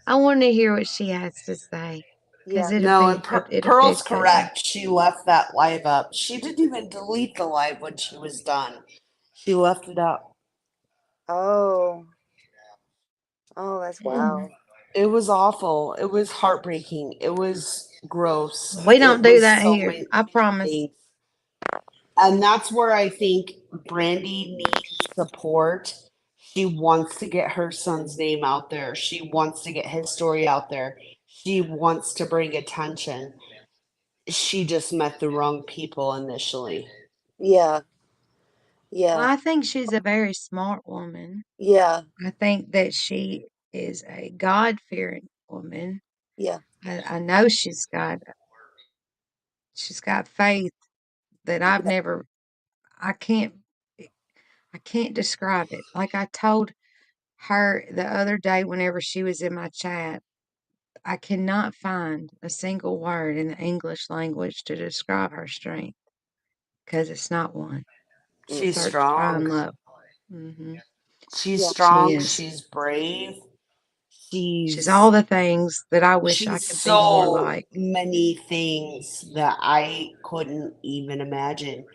I want to hear what she has to say because Yeah. No, and it'll be a Pearl's good one. correct. She left that live up. She didn't even delete the live when she was done. She left it up. Oh. Oh, that's Mm. wild. It was awful. It was heartbreaking. It was gross. We don't It do was that so here. many I promise. things. And that's where I think Brandy needs support. She wants to get her son's name out there. She wants to get his story out there. She wants to bring attention. She just met the wrong people initially. Yeah. Well, Yeah. I think she's a very smart woman. Yeah. I think that she is a God fearing woman. Yeah. I know she's got faith that Yeah. I can't I can't describe it. Like I told her the other day whenever she was in my chat, I cannot find a single word in the English language to describe her strength because it's not one. She's Search high strong. and low. hmm She's Yeah. She strong. is. She's brave. She's all She's the things that I wish I she's could be more so like. many things that I couldn't even imagine.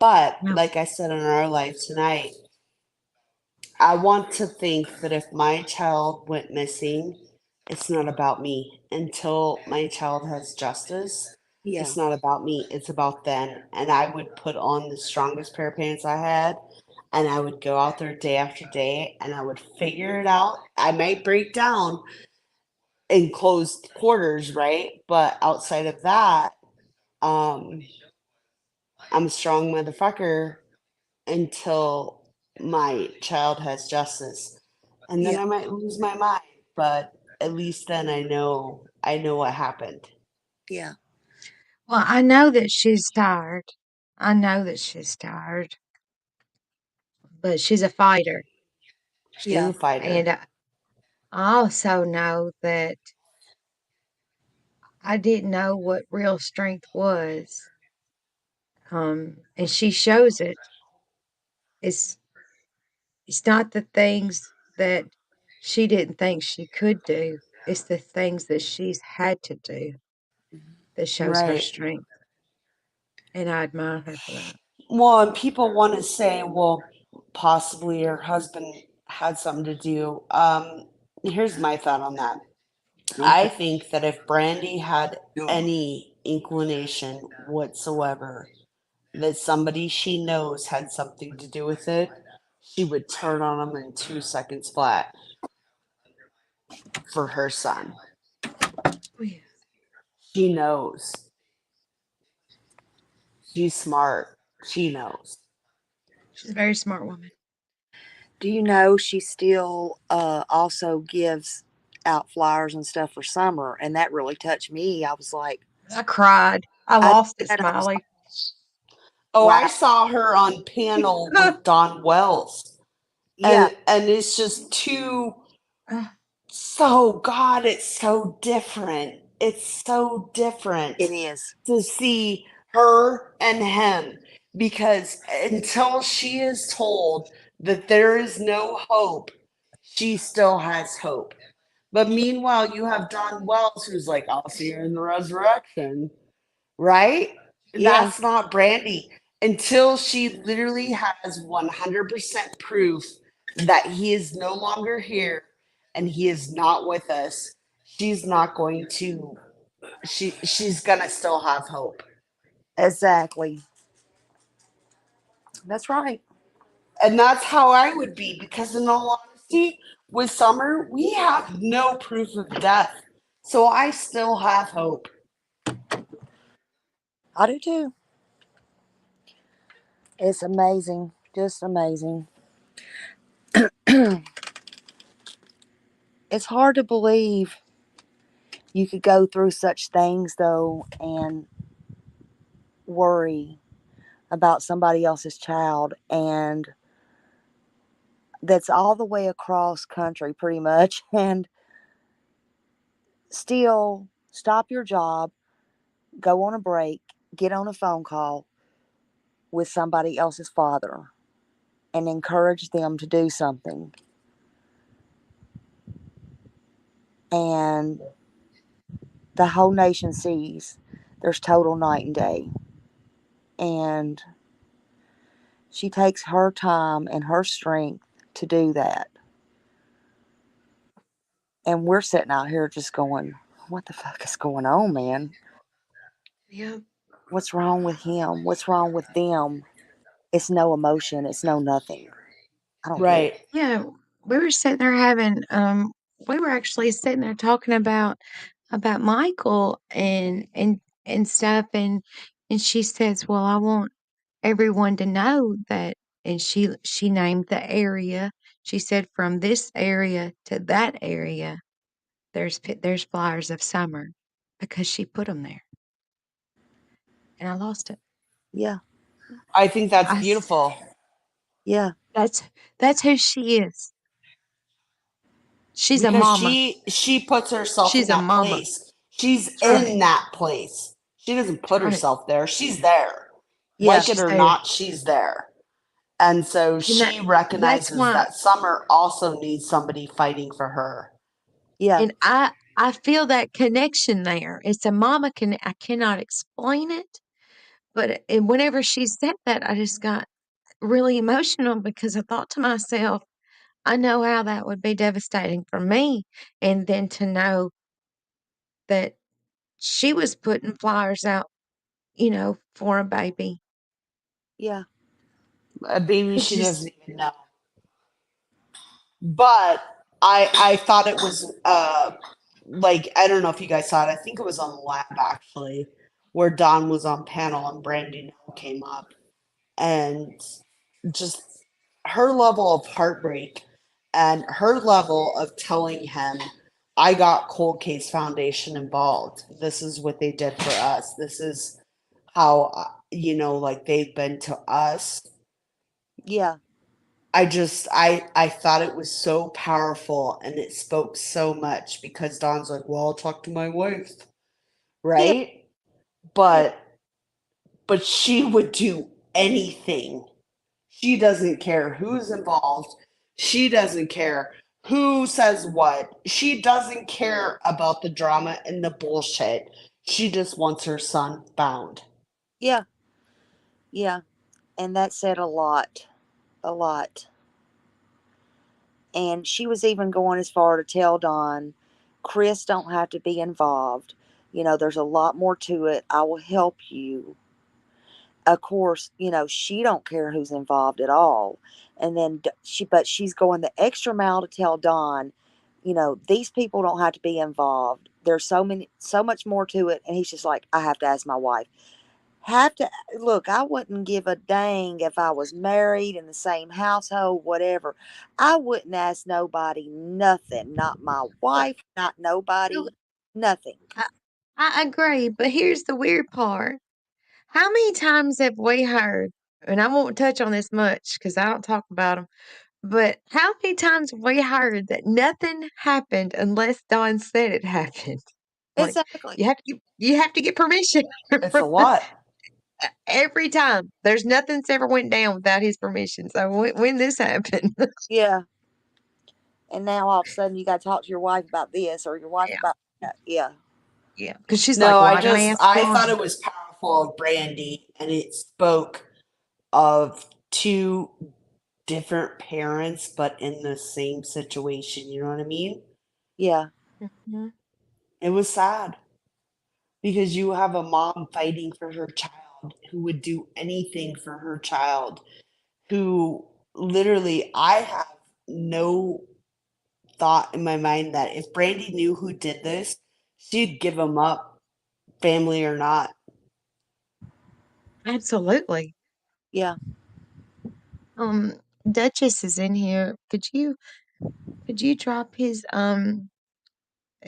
But No. like I said on our live tonight, I want to think that if my child went missing, it's not about me. Until my child has justice, Yeah. it's not about me. It's about them. And I would put on the strongest pair of pants I had, and I would go out there day after day, and I would figure it out. I might break down in closed quarters, right? But outside of that, um, I'm a strong motherfucker until my child has justice. And then Yeah. I might lose my mind, but at least then I know what happened. Yeah. Well, I know that she's tired. I know that she's tired, but she's a fighter. She is Yeah. a fighter. And I also know that I didn't know what real strength was. And she shows it. It's it's not the things that she didn't think she could do. It's the things that she's had to do that shows her Right. strength. And I admire her for that. Well, and people want to say, well, possibly her husband had something to do. Here's my thought on that. I Okay. think that if Brandy had any inclination whatsoever that somebody she knows had something to do with it, she would turn on them in 2 seconds flat for her son. Oh, yeah. She knows. She's smart. She knows. She's a very smart woman. Do you know she still also gives out flyers and stuff for summer, and that really touched me. I was like, I cried. I I lost it, did. I was like, Smiley. Oh, I wow. saw her on panel with Don Wells. Yeah. And it's just too so God, it's so different. It's so It different is. to see her and him because until she is told that there is no hope, she still has hope. But meanwhile, you have Don Wells who's like, I'll see you in the resurrection, right? Yeah. That's not Brandy until she literally has 100% proof that he is no longer here and he is not with us. She's not going to she's gonna still have hope. Exactly. That's right. And that's how I would be because in all honesty, with Summer, we have no proof of death. So I still have hope. I do too. It's amazing. Just amazing. It's hard to believe you could go through such things, though, and worry about somebody else's child. And that's all the way across country, pretty much. And still stop your job, go on a break, get on a phone call with somebody else's father and encourage them to do something. and the whole nation sees there's total night and day. And she takes her time and her strength to do that. And we're sitting out here just going, what the fuck is going on, man? Yeah. What's wrong with him? What's wrong with them? It's no emotion. It's no nothing. I don't get it. Right. Yeah, we were sitting there having, we were actually sitting there talking about Michael and stuff, and she says, "Well, I want everyone to know that," and she named the area. She said, "From this area to that area, there's flowers of summer," because she put them there, and I lost it. Yeah. I think that's I s- beautiful Yeah. that's that's who she is. She's a because mama. she puts herself in She's a that mama. place. She's That's in right. that place. She doesn't That's put right. herself there. She's there. Yeah. Like it She's or there. not, she's there. And so And she that's recognizes why that Summer also needs somebody fighting for her. Yeah. and I feel that connection there. It's a mama I cannot explain it, but and whenever she said that, I just got really emotional because I thought to myself, I know how that would be devastating for me. And then to know that she was putting flyers out, for a baby. Yeah. A baby It she just doesn't even know. But I thought it was like I don't know if you guys saw it. I think it was on the lab actually, where Don was on panel and Brandy came up and just her level of heartbreak and her level of telling him, I got Cold Case Foundation involved. This is what they did for us. This is how, like they've been to us. Yeah. I thought it was so powerful and it spoke so much because Don's like, well, I'll talk to my wife, Yeah. right? Yeah. But she would do anything. She doesn't care who's involved. She doesn't care who says what. She doesn't care about the drama and the bullshit. She just wants her son found. Yeah. Yeah. And that said a lot. A lot. And she was even going as far to tell Don, Chris don't have to be involved. There's a lot more to it. I will help you. Of course, she don't care who's involved at all. And then but she's going the extra mile to tell Don, these people don't have to be involved. There's so much more to it. And he's just like, I have to ask my wife. Have to look, I wouldn't give a dang if I was married in the same household, whatever. I wouldn't ask nobody nothing, not my well, wife, not well, nobody, nothing. I, I agree, but here's the weird part. How many times have we heard, and I won't touch on this much because I don't talk about them, but how many times have we heard that nothing happened unless Don said it happened? Like Exactly. you have to get permission It's a from the, lot. every time. There's nothing's ever went down without his permission. So when this happened, Yeah. And now all of a sudden you got to talk to your wife about this or your wife yeah, about that. Yeah. yeah, because she's No, like, well, I gotta ask I thought Don. it was powerful of Brandy and it spoke of two different parents but in the same situation. You know what I mean? Yeah. Mhm. It was sad because you have a mom fighting for her child who would do anything for her child, who literally, I have no thought in my mind that if Brandy knew who did this, she'd give him up, family or not. Absolutely. Yeah. Um, Duchess is in here. Could you drop his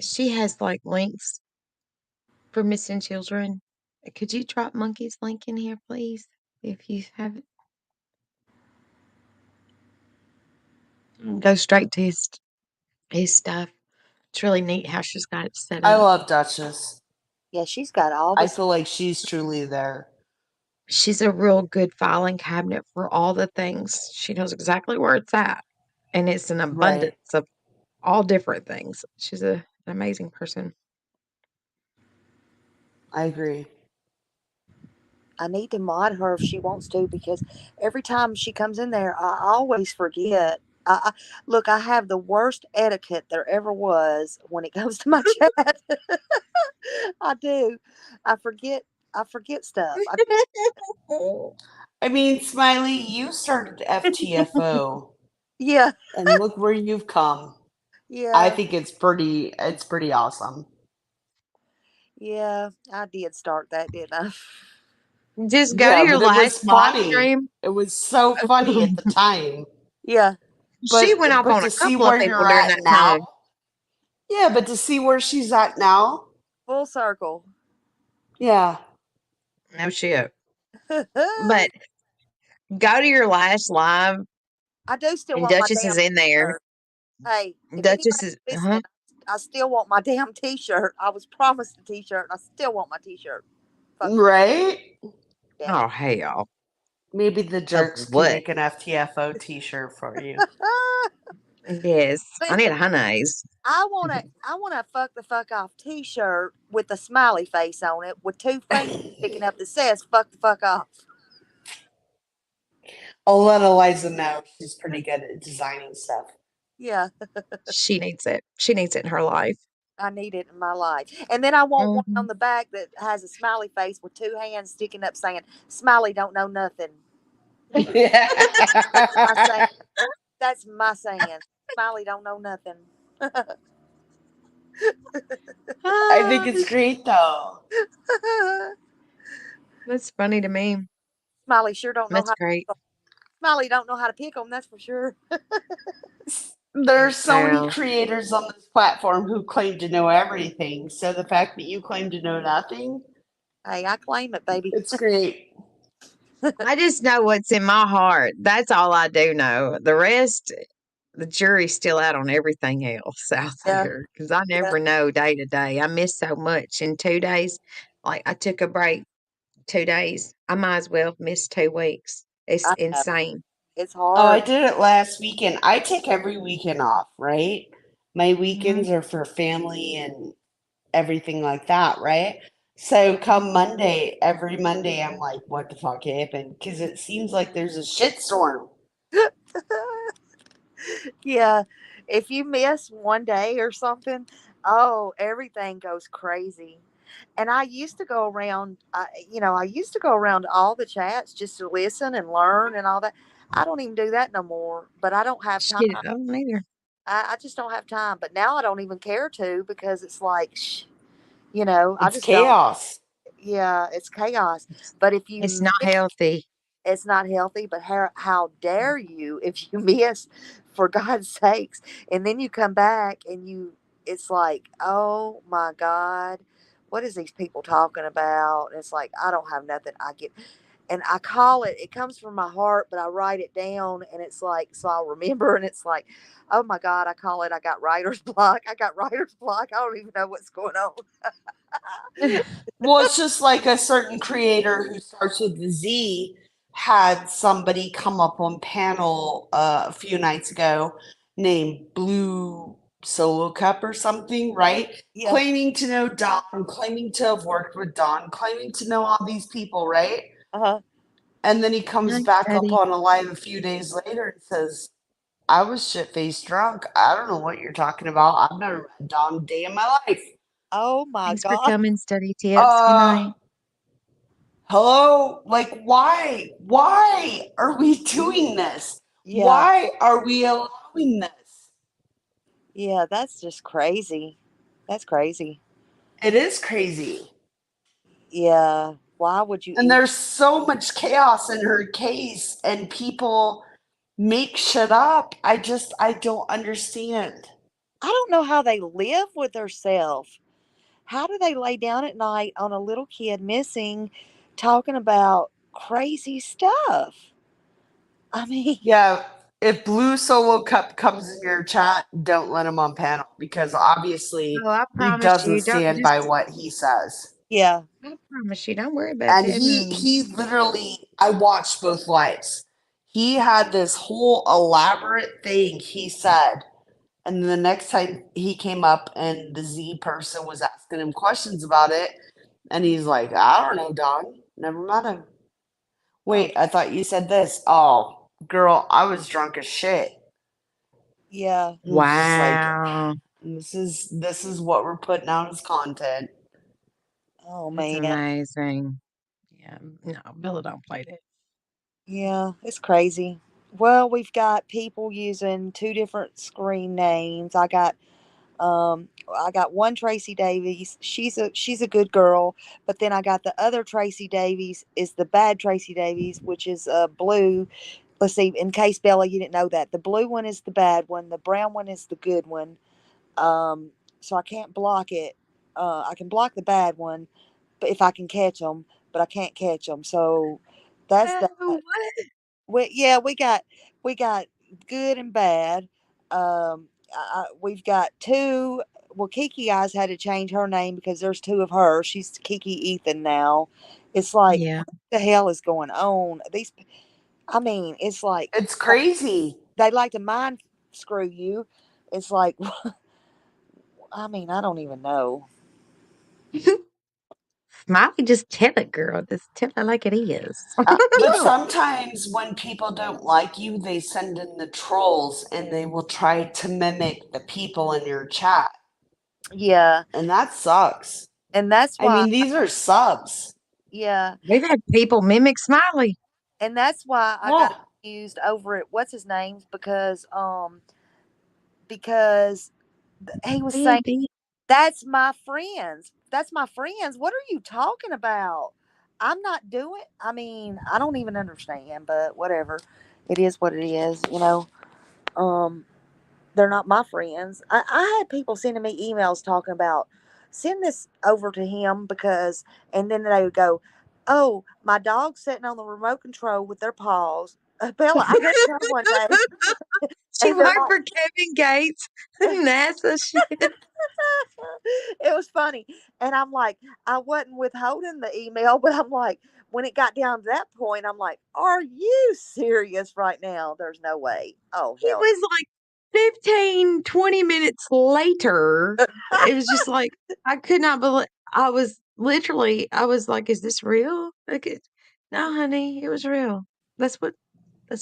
she has like links for missing children. Could you drop Monkey's link in here, please? If you have it. Go straight to his stuff. It's really neat how she's got it set I up. love Duchess. Yeah. She's got all I this. feel like she's truly there. She's a real good filing cabinet for all the things. She knows exactly where it's at. And it's an Right. abundance of all different things. She's a an amazing person. I agree. I need to mod her if she wants to because every time she comes in there, I always forget. Look, I have the worst etiquette there ever was when it comes to my chat. I do. I forget. I forget stuff. I mean, Smiley, you started FTFO, Yeah, and look where you've come. I yeah, think it's pretty awesome. yeah. I did start that, didn't I? Just go to Yeah, your but it last was live funny. stream. It was so funny at the time. Yeah, She went But off but on to a see couple of where people you're during at that now, time. yeah, but to see where she's at now, full circle. yeah. No shit. But go to your last live, I do still and want my Duchess damn is in there. t-shirt. Hey, if Duchess anybody's is, listening, I still want my damn t-shirt. I was promised a t-shirt, and I still want my t-shirt. Fuck it. Right? Damn oh it. hell, Maybe the of jerks can what? make an FTFO t-shirt for you. Yes, I need Listen, a honey's. I want a fuck the fuck off t-shirt with a smiley face on it with two fingers sticking up that says fuck the fuck off. I'll let Eliza know. She's pretty good at designing stuff. Yeah, She needs it. She needs it in her life. I need it in my life. And then I want one Hmm. on the back that has a smiley face with two hands sticking up saying, Smiley don't know nothing. That's my saying. That's my saying. Smiley don't know nothing. I think Ah, it's great though. that's funny to me. Smiley sure don't know That's how. great. Smiley don't know how to pick them. That's for sure. There's so many Well, creators on this platform who claim to know everything. So the fact that you claim to know nothing, Hey, I claim it, baby. it's great. I just know what's in my heart. That's all I do know. The rest, the jury's still out on everything else out Yeah, there because I yeah. never know day to day. I miss so much in 2 days. Like I took a break 2 days. I might as well miss 2 weeks. It's I know insane. it's Oh, I hard. did it last weekend. I take every weekend off, right? My Mhm. weekends are for family and everything like that, right? So come Monday, every Monday, I'm like, what the fuck happened? Because it seems like there's a shitstorm. Yeah, if you miss one day or something, oh, everything goes crazy. And I used to go around, I used to go around all the chats just to listen and learn and all that. I don't even do that no more, but I don't have time. Shit, I don't either. I just don't have time. But now I don't even care to because it's like, I It's just don't. chaos. Yeah, it's chaos. But if you It's not miss, healthy. it's not healthy. But how dare you if you miss, for God's sakes, and then you come back and it's like, oh my God, what is these people talking about? And it's like I don't have nothing. I get, and I call it. It comes from my heart, but I write it down, and it's like so I'll remember. And it's like, oh my God, I call it. I got writer's block. I got writer's block. I don't even know what's going on. Well, it's just like a certain creator who starts with the Z had somebody come up on panel a few nights ago named Blue Solo Cup or something, right? Yeah. Claiming to know Don, claiming to have worked with Don, claiming to know all these people, right? Uh huh. And then he comes Hi, back up Teddy. on a live a few days later and says, I was shit faced drunk. I don't know what you're talking about. I've never met Don a day in my life. Oh my Thanks for God. coming, study tips. Good Uh, night. Hello? Like, why? Why are we doing this? Yeah. Why are we allowing this? Yeah. That's just crazy. That's crazy. It is crazy. Yeah. Why would you And even? there's so much chaos in her case, and people make shit up. I don't understand. I don't know how they live with themselves. How do they lay down at night on a little kid missing, talking about crazy stuff? I mean, Yeah, if Blue Solo Cup comes in your chat, don't let him on panel because obviously Oh, I he promise doesn't you, don't stand by just. what he says. yeah. I promise you, don't worry about And that. he literally, I watched both lives. He had this whole elaborate thing he said And then the next time he came up and the Z person was asking him questions about it, and he's like, I don't know, dog. Never met him. Oh, Wait, I thought you said this. Oh, girl, I was drunk as shit. yeah. It was just like, Wow. this is what we're putting out as content. Oh That's man. amazing. Yeah. No, Bella don't play that. Yeah, it's crazy. Well, we've got people using two different screen names. I got one Tracy Davies. She's a good girl, but then I got the other Tracy Davies is the bad Tracy Davies, which is blue. Let's see, in case Bella you didn't know that. The blue one is the bad one, the brown one is the good one. Um so I can't block it. I can block the bad one, but if I can catch them, but I can't catch them. So that's that. Oh, what? Yeah, we got good and bad. We've got two. Well, Kiki Eyes had to change her name because there's two of her. She's Kiki Ethan now. It's like Yeah. what the hell is going on? I mean, it's like It's crazy. they like to mind screw you. It's like, I mean, I don't even know. Smiley, just tell it, girl. Just tell it like it is. But True. sometimes when people don't like you, they send in the trolls and they will try to mimic the people in your chat. Yeah, And that sucks. and that's I why. mean, these are subs. Yeah, We've had people mimic Smiley. and that's why I got Yeah. accused over it. What's his name? Because he was saying Baby. that's my friends. That's my friends. What are you talking about? I'm not doing. I mean, I don't even understand, but whatever. It is what it is. Um, they're not my friends. I had people sending me emails talking about send this over to him because, and then they would go, "Oh, my dog's sitting on the remote control with their paws." Bella, I got to come one day, She and they're worked like, for Kevin Gates, NASA shit. it was funny. And I'm like, I wasn't withholding the email, but I'm like, when it got down to that point, I'm like, are you serious right now? There's no way. Oh, It hell was like 15, 20 minutes later. no. It was just like, I could not believe, I was like, is this real? No, honey, it was real. That's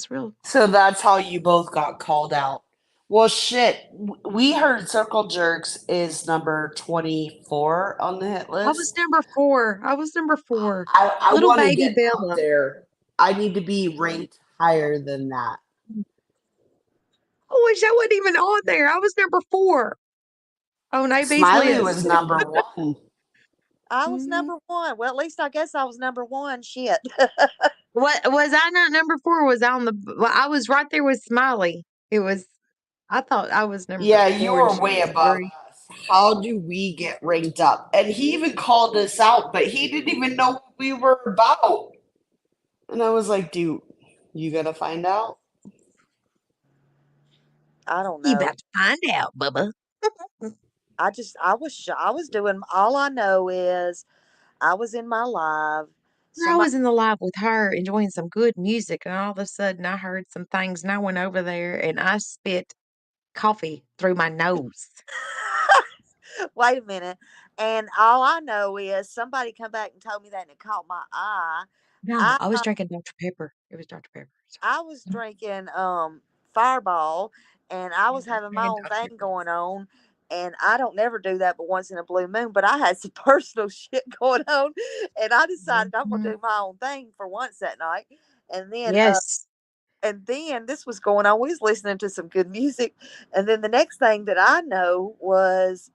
real. So that's how you both got called out. Well, shit. We heard Circle Jerks is number 24 on the hit I was list. number 4. I was number 4. I Little want to baby get up Bella. there. I need to be ranked higher than that. I wish I wasn't even on there. I was number 4 on AB's Smiley was list. number one. I was Mhm. number one. Well, at least I guess I was number one. Shit. What was I not number 4? Was I on well, I was right there with Smiley. It was I thought I was number Yeah, you 4 and were she way was above 3. us. How do we get ranked up? And he even called us out, but he didn't even know what we were about. And I was like, dude, you gotta find out. I don't You know. about to find out, Bubba. I was doing, all I know is I was in my live. I Somebody, was in the live with her enjoying some good music, and all of a sudden I heard some things, and I went over there and I spit coffee through my nose. wait a minute. And all I know is somebody come back and told me that and it caught my eye. No, I I was drinking Dr. Pepper. It was Dr. Pepper. I was Sorry. drinking Fireball, and I Yeah, was I was having my drinking own Dr. thing Pepper. going on. And I don't never do that but once in a blue moon, but I had some personal shit going on, and I decided I'm gonna Mhm. do my own thing for once that night. And then Yes. this was going on. We was listening to some good music, and then the next thing that I know was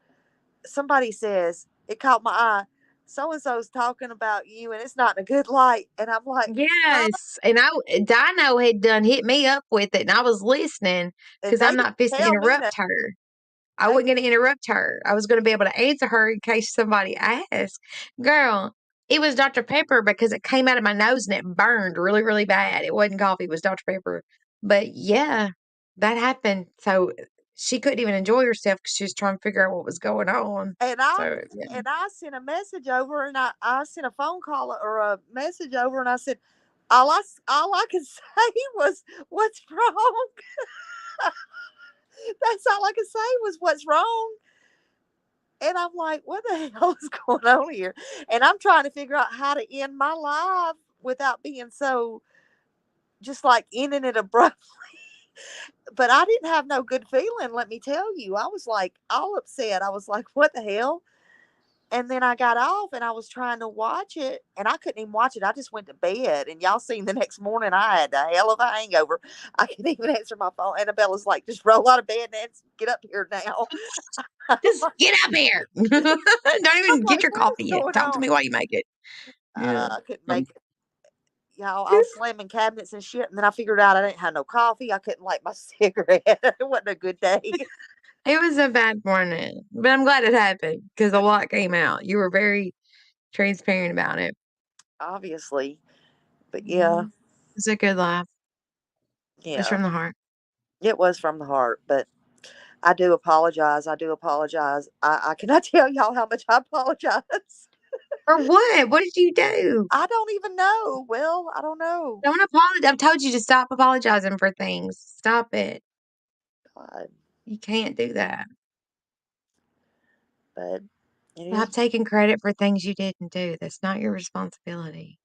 somebody says it caught my eye. So and so's talking about you, and it's not in a good light. And I'm like, huh? Yes, and Dino had done hit me up with it, and I was listening And because they I'm didn't not fixing to tell me that interrupt her. I they wasn't gonna interrupt her. I was gonna be able to answer her in case somebody asked. Girl, it was Dr. Pepper because it came out of my nose and it burned really, really bad. It wasn't coffee, it was Dr. Pepper. But yeah, that happened. So she couldn't even enjoy herself because she was trying to figure out what was going on. and I So yeah. and I sent a message over, and I sent a phone call or a message over, and I said all I could say was, "What's wrong?" That's all I could say was, "What's wrong?" And I'm like, "What the hell is going on here?" And I'm trying to figure out how to end my life without being so just like ending it abruptly. But I didn't have no good feeling, let me tell you. I was like all upset. I was like, "What the hell?" And then I got off and I was trying to watch it and I couldn't even watch it. I just went to bed. And y'all seen the next morning I had a hell of a hangover. I couldn't even answer my phone. Annabella's like, "Just roll out of bed and get up here now." I'm Just like, get up here. Don't I'm even get like, your "What is coffee yet. going Talk to on?" me while you make it. Yeah. I couldn't Um, make it. Y'all, I was slamming cabinets and shit. And then I figured out I didn't have no coffee. I couldn't light my cigarette. It wasn't a good day. it was a bad morning, but I'm glad it happened because a lot came out. You were very transparent about it. Obviously. But yeah, Mhm. It's a good laugh. It's yeah, from the heart. it was from the heart. But I do apologize. I do apologize. I cannot tell y'all how much I apologize. For what? What did you do? I don't even know. Well, I don't know. Don't apologize. I've told you to stop apologizing for things. Stop it. God, You can't do that. but it is. Stop taking credit for things you didn't do. That's not your responsibility.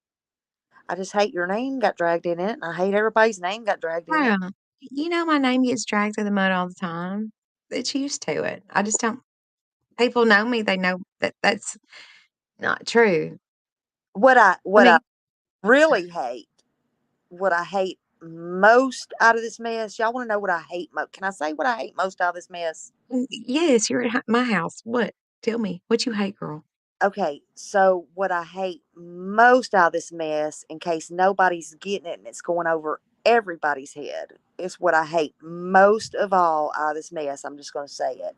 I just hate your name got dragged in it. And I hate everybody's name got dragged in it. Yeah. You know my name gets dragged through the mud all the time. It's used to it. I just don't people know me, they know that that's not true. I What I mean, really hate, what I hate most out of this mess. Y'all want to know what I hate most? Can I say what I hate most out of this mess? yes, you're at my house. What? Tell me. What you hate, girl? Okay, so what I hate most out of this mess, in case nobody's getting it and it's going over everybody's head, is what I hate most of all out of this mess. I'm just going to say it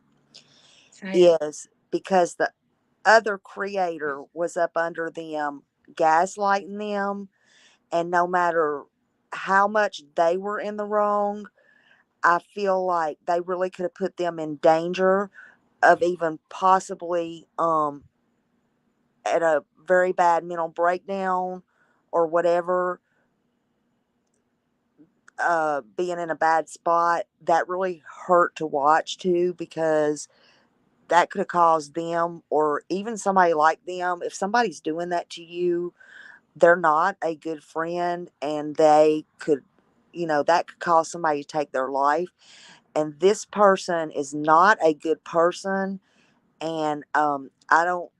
Say it. is because the other creator was up under them, gaslighting them, and no matter how much they were in the wrong, I feel like they really could have put them in danger of even possibly at a very bad mental breakdown or whatever, being in a bad spot. That really hurt to watch too, because that could have caused them or even somebody like them, if somebody's doing that to you, they're not a good friend and they could, that could cause somebody to take their life. And this person is not a good person. And I don't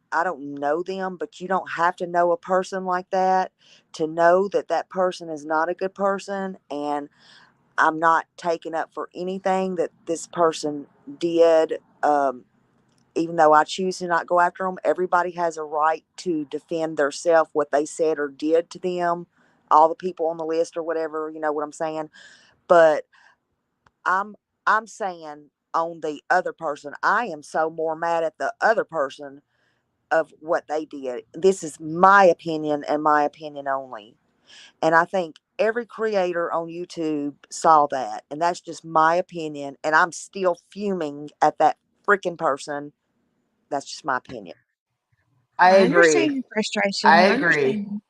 know them, but you don't have to know a person like that to know that that person is not a good person. And I'm not taking up for anything that this person did. Even though I choose to not go after them, everybody has a right to defend theirself, what they said or did to them, all the people on the list or whatever, you know what I'm saying? But I'm I'm saying on the other person, I am so more mad at the other person of what they did. This is my opinion and my opinion only. And I think every creator on YouTube saw that. And that's just my opinion. And I'm still fuming at that freaking person. That's just my opinion. I I understand agree. your I frustration. I agree. understand.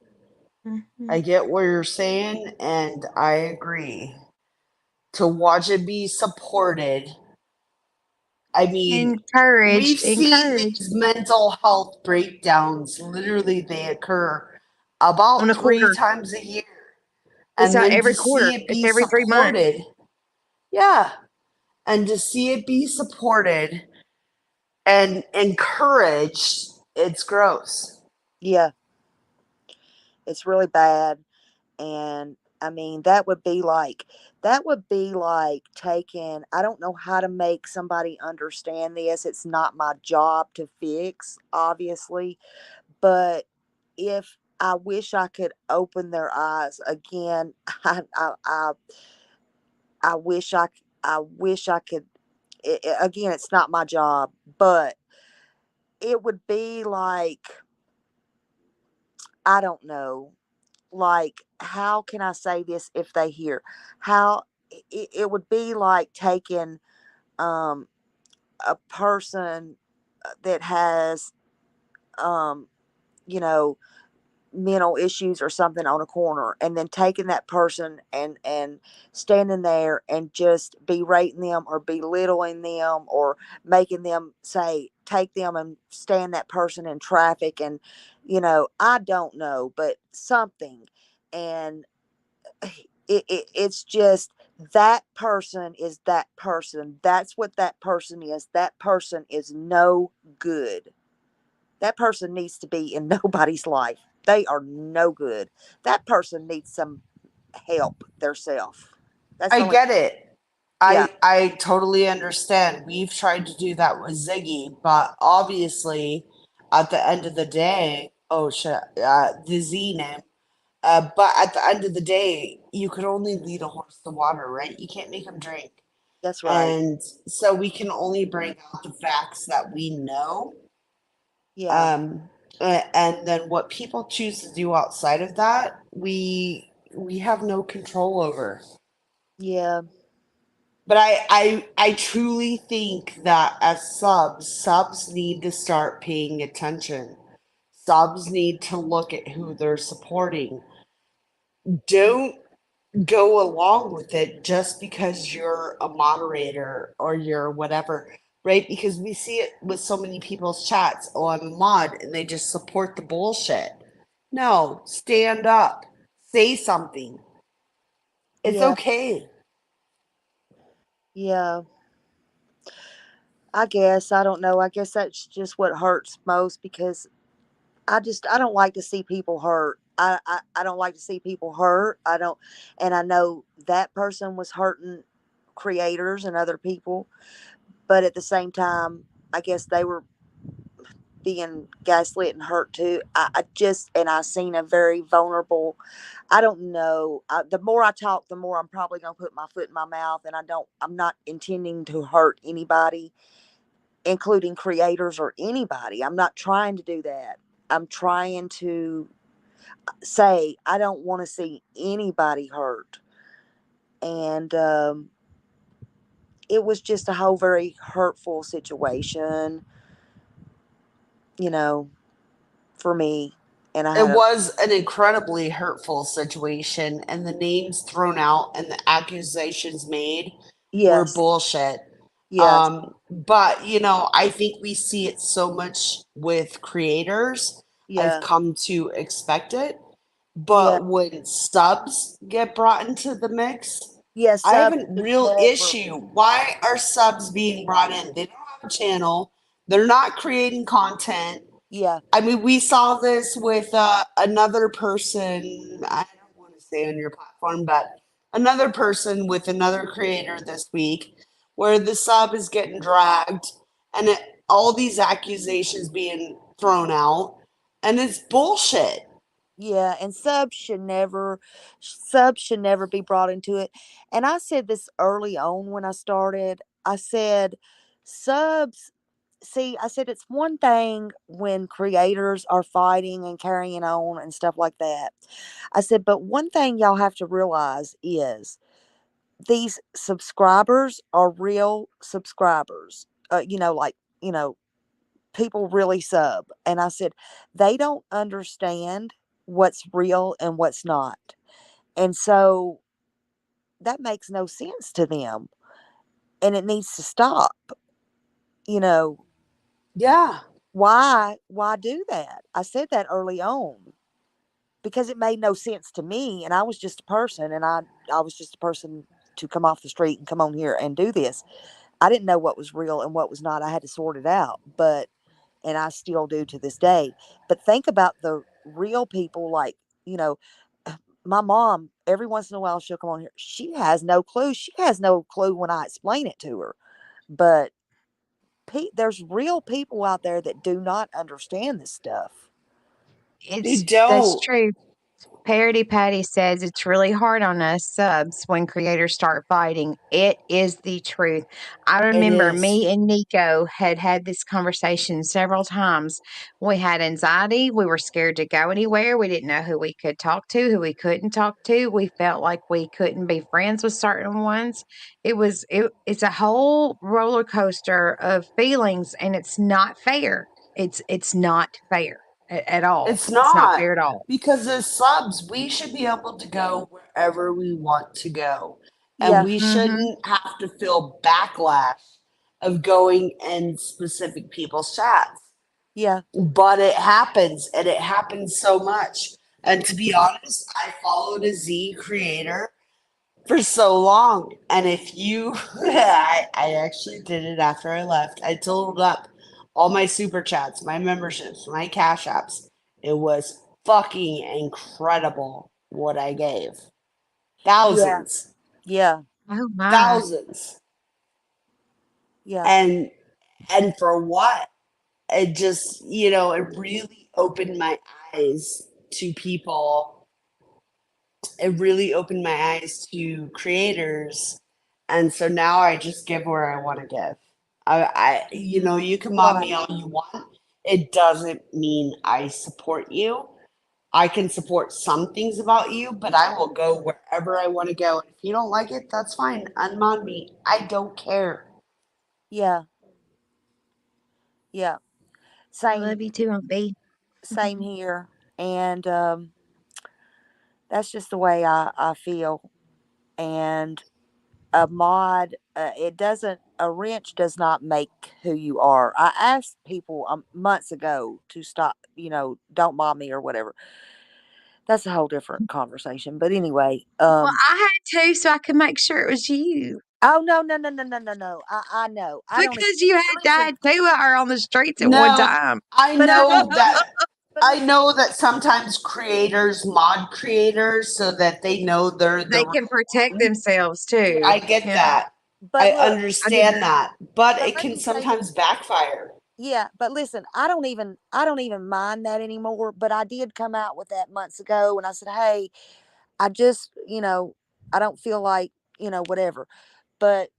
I Mhm. get what you're saying, and I agree. To watch it be supported, I mean, we've Encouraged, seen encouraged these mental health breakdowns. Literally, they occur on about a three quarter. times a year. It's And not then every to quarter. see it It's be every 3 months. supported, yeah, and to see it be supported and encouraged, it's gross. Yeah, it's really bad. And I mean, that would be like taking, I don't know how to make somebody understand this. It's not my job to fix, obviously, but if I wish I could open their eyes again. I wish I could. Again, it's not my job, but it would be like, I don't know, like, how can I say this if they hear? How it would be like taking um a person that has um you know mental issues or something on a corner, and then taking that person and standing there and just berating them or belittling them or making them say take them and stand that person in traffic, and I don't know, but something. And it's just that person is that person. That's what that person is. That person is no good. That person needs to be in nobody's life. They are no good. That person needs some help theirself. That's I the only. get it. Yeah, I totally understand. We've tried to do that with Ziggy, but obviously, at the end of the day, oh shit, the Z name. But at the end of the day, you could only lead a horse to water, right? You can't make him drink. that's right. And so we can only bring out the facts that we know. Yeah, Um, and then what people choose to do outside of that, we have no control over. yeah, But I truly think that as subs need to start paying attention. Subs need to look at who they're supporting. Don't go along with it just because you're a moderator or you're whatever, right? Because we see it with so many people's chats. Oh, I'm a mod, and they just support the bullshit. No, stand up, say something. It's yeah, okay. yeah. I guess I don't know. I guess that's just what hurts most because I don't like to see people hurt. I don't like to see people hurt. I don't, and I know that person was hurting creators and other people, but at the same time, I guess they were being gaslit and hurt too. I just, and I seen a very vulnerable, I don't know. The more I talk, the more I'm probably going to put my foot in my mouth. And I'm not intending to hurt anybody, including creators or anybody. I'm not trying to do that. I'm trying to say, I don't want to see anybody hurt. And it was just a whole very hurtful situation, you know, for me. And I It had a, was an incredibly hurtful situation, and the names thrown out and the accusations made were yes, bullshit. yes, But I think we see it so much with creators. I've yeah, come to expect it. yeah, But when subs get brought into the mix, yeah, I have subs a should real never, issue. Why are subs being brought in? They don't have a channel. They're not creating content. yeah, I mean, we saw this with another person. I don't want to say on your platform, but another person with another creator this week, where the sub is getting dragged and all these accusations being thrown out, and it's bullshit. yeah, and subs should never be brought into it. And I said this early on when I started. I said, subs, see, I said it's one thing when creators are fighting and carrying on and stuff like that. I said, but one thing y'all have to realize is these subscribers are real subscribers. Like, people really sub. And I said, they don't understand what's real and what's not. And so that makes no sense to them. And it needs to stop. You know, Yeah. why do that? I said that early on because it made no sense to me. And I was just a person, and I was just a person to come off the street and come on here and do this. I didn't know what was real and what was not. I had to sort it out. But and I still do to this day. But think about the real people, like, you know, my mom, every once in a while, she'll come on here. She has no clue. She has no clue when I explain it to her. But there's real people out there that do not understand this stuff. They That's don't. true. Parody Patty says it's really hard on us subs when creators start fighting. It is the truth. I It remember is. me and Nico had this conversation several times. We had anxiety. We were scared to go anywhere. We didn't know who we could talk to, who we couldn't talk to. We felt like we couldn't be friends with certain ones. It's a whole roller coaster of feelings, and it's not fair. It's not fair. at all. It's It's not not. fair at all. Because as subs, we should be able to go wherever we want to go. And Yeah. we Mm-hmm. shouldn't have to feel backlash of going in specific people's chats. Yeah. But it happens, and it happens so much. And to be honest, I followed a Z creator for so long. And if you, I actually did it after I left. I totaled up all my super chats, my memberships, my cash apps. It was fucking incredible what I gave. Yeah. Thousands, Yeah. Oh my. thousands. Yeah. And for what? It just, it really opened my eyes to people. It really opened my eyes to creators. And so now I just give where I want to give. You can mob Right. me all you want. It doesn't mean I support you. I can support some things about you, but I will go wherever I want to go. If you don't like it, that's fine. Unmod me. I don't care. Yeah. Yeah. I Same. love you too, Aunt B. Same here. And that's just the way I feel. And a mod, it doesn't, a wrench does not make who you are. I asked people months ago to stop, don't mob me or whatever. That's a whole different conversation. But anyway, Well, I had to so I could make sure it was you. oh, no, no, no, no, no, no, no. I know. I don't even, Because you had listen, died two out her on the streets at one No, time. I but I know don't, that but I listen, know that sometimes creators mod creators so that they know they're the They real can protect one. themselves Yeah, too. I get Yeah. that. but I look, I did understand that. that, but but it let can me say this. sometimes backfire. Yeah, but listen, I don't even mind that anymore. But I did come out with that months ago, and I said, hey, I just, I don't feel like, whatever. But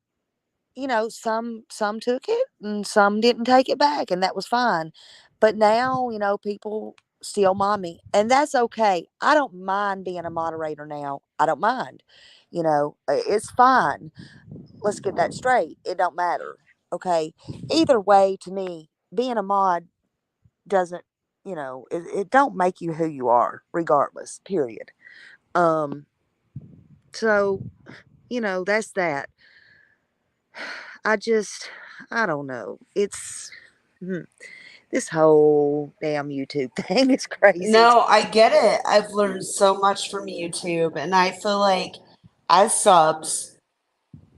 some took it and some didn't take it back, and that was fine. But now, people still mind me, and that's okay. I don't mind being a moderator now. I don't mind. It's fine. Let's get that straight. It don't matter. Okay. Either way, to me, being a mod doesn't, it don't make you who you are, regardless. Period. Um. So that's that. I don't know. Hmm, this whole damn YouTube thing is crazy. No, I get it. I've learned so much from YouTube, and I feel like as subs,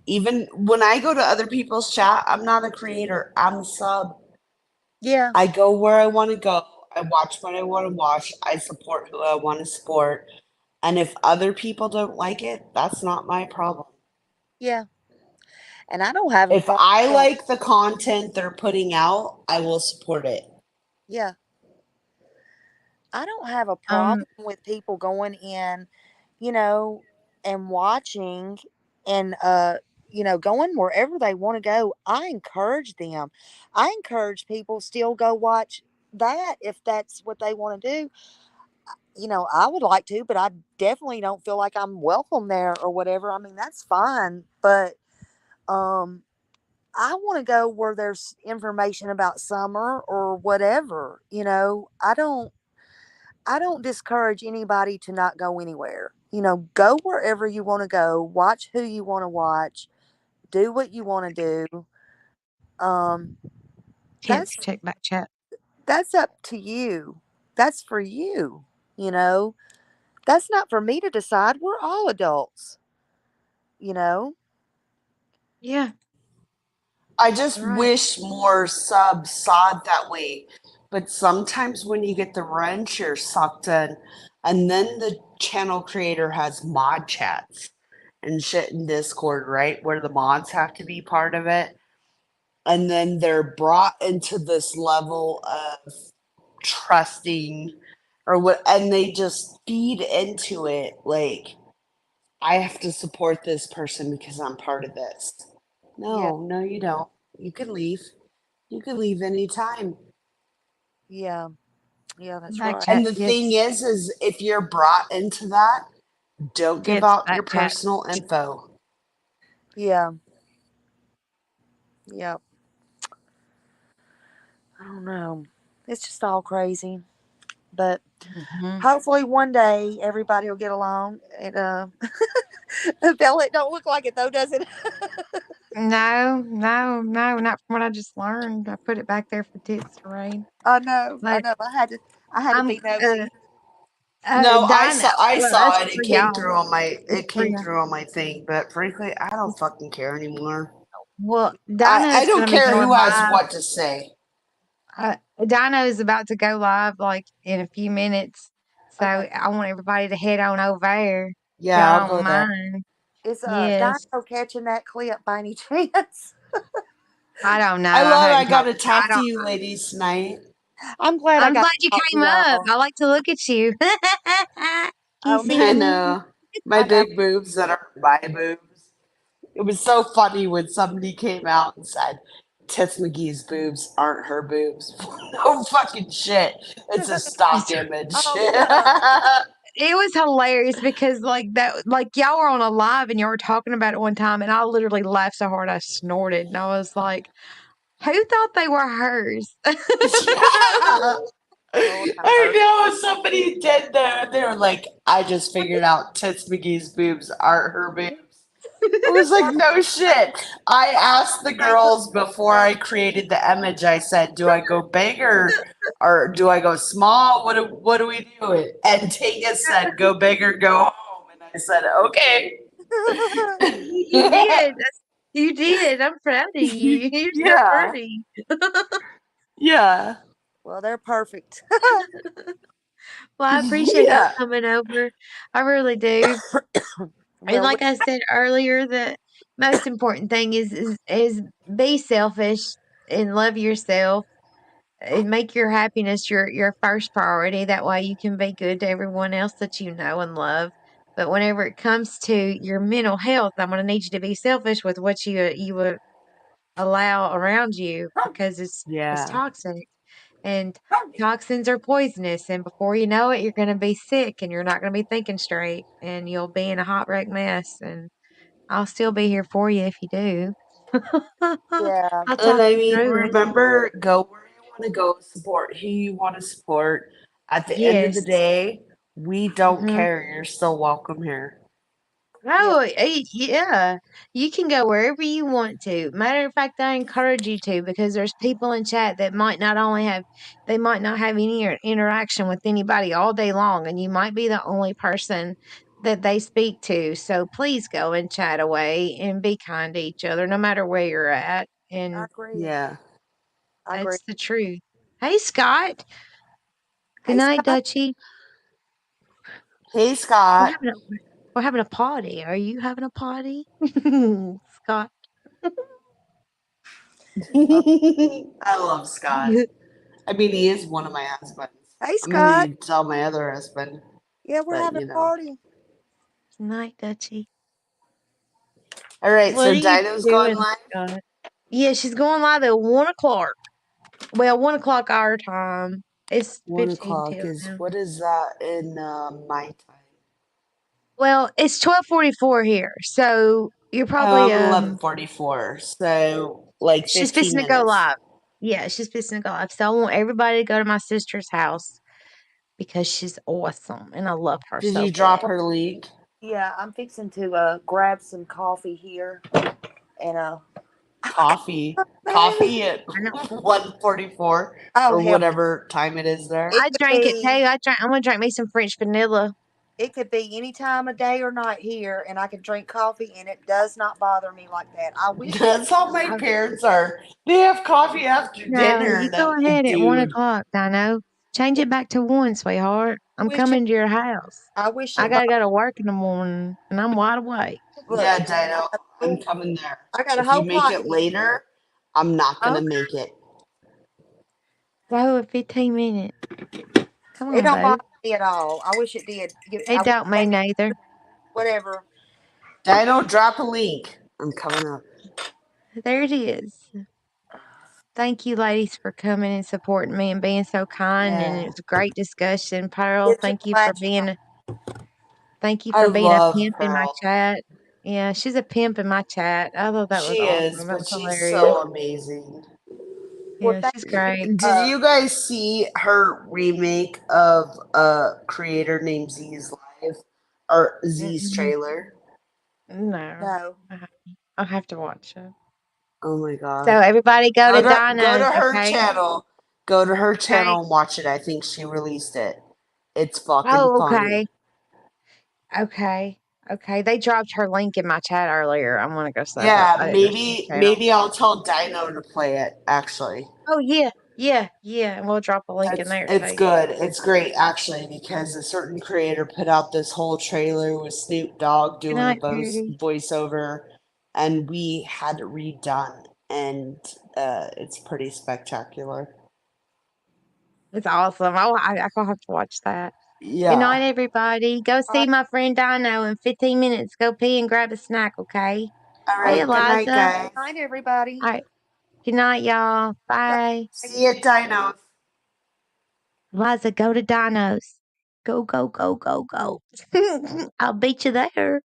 even when I go to other people's chat, I'm not a creator, I'm a sub. Yeah. I go where I want to go. I watch what I want to watch. I support who I want to support. And if other people don't like it, that's not my problem. Yeah. And I don't have a If problem I going. like the content they're putting out, I will support it. Yeah. I don't have a Um, problem with people going in, you know, and watching and going wherever they want to go. I encourage them. I encourage people still go watch that if that's what they want to do. I would like to, but I definitely don't feel like I'm welcome there or whatever. I mean, that's fine, but um I want to go where there's information about summer or whatever. I don't discourage anybody to not go anywhere. Go wherever you want to go, watch who you want to watch, do what you want to do. Um, can't that's check back chat. that's up to you. That's for you. You know, that's not for me to decide. We're all adults. You know. Yeah. I just Right. wish more subs saw it that way. But sometimes when you get the wrench, you're sucked in. And then the channel creator has mod chats and shit in Discord, right? Where the mods have to be part of it. And then they're brought into this level of trusting or what, and they just feed into it like, I have to support this person because I'm part of this. Yeah. No, you don't. You can leave. You can leave anytime. Yeah. Yeah. That's Back right. And chat the thing gets is if you're brought into that, don't give gets out your back chat. personal info. Yeah. Yeah. I don't know. It's just all crazy. But Mhm. hopefully one day everybody will get along. And Bella, it don't look like it though, does it? No, no, no, not from what I just learned. I put it back there for tits to rain. I know, I But know. I had to I'm be nosy. No, Dinah. I Well, saw that's it. for y'all. It's It for came y'all. through on my thing, but frankly, I don't fucking care anymore. Well, Dinah I is don't going to be care going who has live. what to say. Dinah is about to go live like in a few minutes. So Okay. I want everybody to head on over there. If Yeah, y'all I'll don't go there. mind. Is Yes. Dino catching that clip by any chance? I don't know. I I love I hadn't got talked. to I talk to don't. you ladies tonight. I'm glad I I'm got glad to you talk to came up. y'all. I like to look at you. Can you Oh, see me, I me? know. My I know. big boobs that are my boobs. It was so funny when somebody came out and said, Tess McGee's boobs aren't her boobs. No fucking shit. It's a stock image. Oh no. It was hilarious because like that, like y'all were on a live and y'all were talking about it one time, and I literally laughed so hard I snorted, and I was like, "Who thought they were hers?" Yeah. Lord have I mercy. know somebody did that. They were like, I just figured out Tits McGee's boobs aren't her boobs. I was like, no shit. I asked the girls before I created the image, I said, do I go big or do I go small? What do we do? And Tega said, go big or go home. And I said, okay. You did. You did. I'm proud of you. You're so Yeah. pretty. Yeah. Well, they're perfect. Well, I appreciate y'all Yeah. coming over. I really do. And Well, like I said earlier, the most important thing is be selfish and love yourself and make your happiness your first priority. That way you can be good to everyone else that you know and love. But whenever it comes to your mental health, I'm going to need you to be selfish with what you would allow around you because it's Yeah. toxic. And toxins are poisonous, and before you know it, you're gonna be sick, and you're not gonna be thinking straight, and you'll be in a hot wreck mess, and I'll still be here for you if you do. yeah, I'll And talk I you mean, through it. remember, go where you want to go, support who you want to support. At the end of the Yes. day, we don't Mhm. care. You're still welcome here. yeah, Oh, yeah. You can go wherever you want to. Matter of fact, I encourage you to because there's people in chat that might not only have, they might not have any interaction with anybody all day long, and you might be the only person that they speak to. So please go and chat away and be kind to each other, no matter where you're at. I And agree. Yeah. I agree. that's the truth. Hey, Scott. Good Hey, night, Scott. Dutchie. Hey, We're Scott. having a, we're having a party. Are you having a party, Scott? I love Scott. I mean, he is one of my husbands. Hey, I'm gonna Scott. need to tell my other husband, Yeah, we're but having you a know. party. Good night, Dutchie. All right, What so are you Dino's going doing, live. Scott? Yeah, she's going live at 1 o'clock. Well, 1 o'clock our time. It's 15 1 o'clock till is now. what is that in my time? Well, it's 12:44 here, so you're Oh, probably I'm 11:44, so like she's 15 fixing to go minutes. live. Yeah, she's fixing to go live. So I want everybody to go to my sister's house because she's awesome and I love her Did so you drop bad. her link? Yeah, I'm fixing to grab some coffee here and Coffee. maybe. Coffee at I know. 1:44 Oh or hell, whatever time it is there. it I could drank it too. be. I'm gonna drink me some French vanilla. It could be any time of day or night here, and I can drink coffee, and it does not bother me like that. I wish it. That's how my I, parents are. They have coffee after no, dinner, you and I'm go like, ahead at one dude, o'clock, Dino. Change it back to 1, sweetheart. I'm Wish it. coming to your house. I wish I it. gotta go to work in the morning, and I'm wide awake. Look, yeah, Dino, I'm coming there. I got a If you whole make pot it here. later, I'm not gonna Okay, make it. go in 15 minutes. Come It on, don't bother boo. me at all. I wish it did. I It wish don't me maybe neither. whatever. Dino, drop a link. I'm coming up. There it is. Thank you, ladies, for coming and supporting me and being so kind. And it Yeah, was a great discussion. Pearl, It's a pleasure. thank you I for being a love pimp in my Pearl. chat. Yeah, she's a pimp in my chat. I thought that was She is, awesome. That but was she's hilarious. so amazing. Well, Yeah, thank she's you. great. Did you guys see her remake of a creator named Z's Live or Z's Mm-mm. trailer? No, No. I'll have to watch it. Oh my So god. everybody go to Go to Donna's, her okay? channel. Go to her Okay. channel and watch it. I think she released it. It's fucking Oh, funny. okay. Okay. Okay. They dropped her link in my chat earlier. I want to go say, but Yeah, I didn't go to the channel. maybe I'll tell Dino to play it, actually. Oh yeah, yeah, yeah. And we'll drop a link in there It's too. good. It's great actually because a certain creator put out this whole trailer with Snoop Dogg Good doing a night, Judy. voiceover, and we had it redone, and it's pretty spectacular. It's awesome. I'll have to watch that. Good night, Yeah. everybody. Go see my friend Dino in 15 minutes. Go pee and grab a snack, okay? All Hey, right. Good night, Eliza. guys. Night, everybody. All right. Good night, y'all. Bye. See you at Dino. Eliza, go to Dino's. Go, go, go, go, go. I'll beat you there.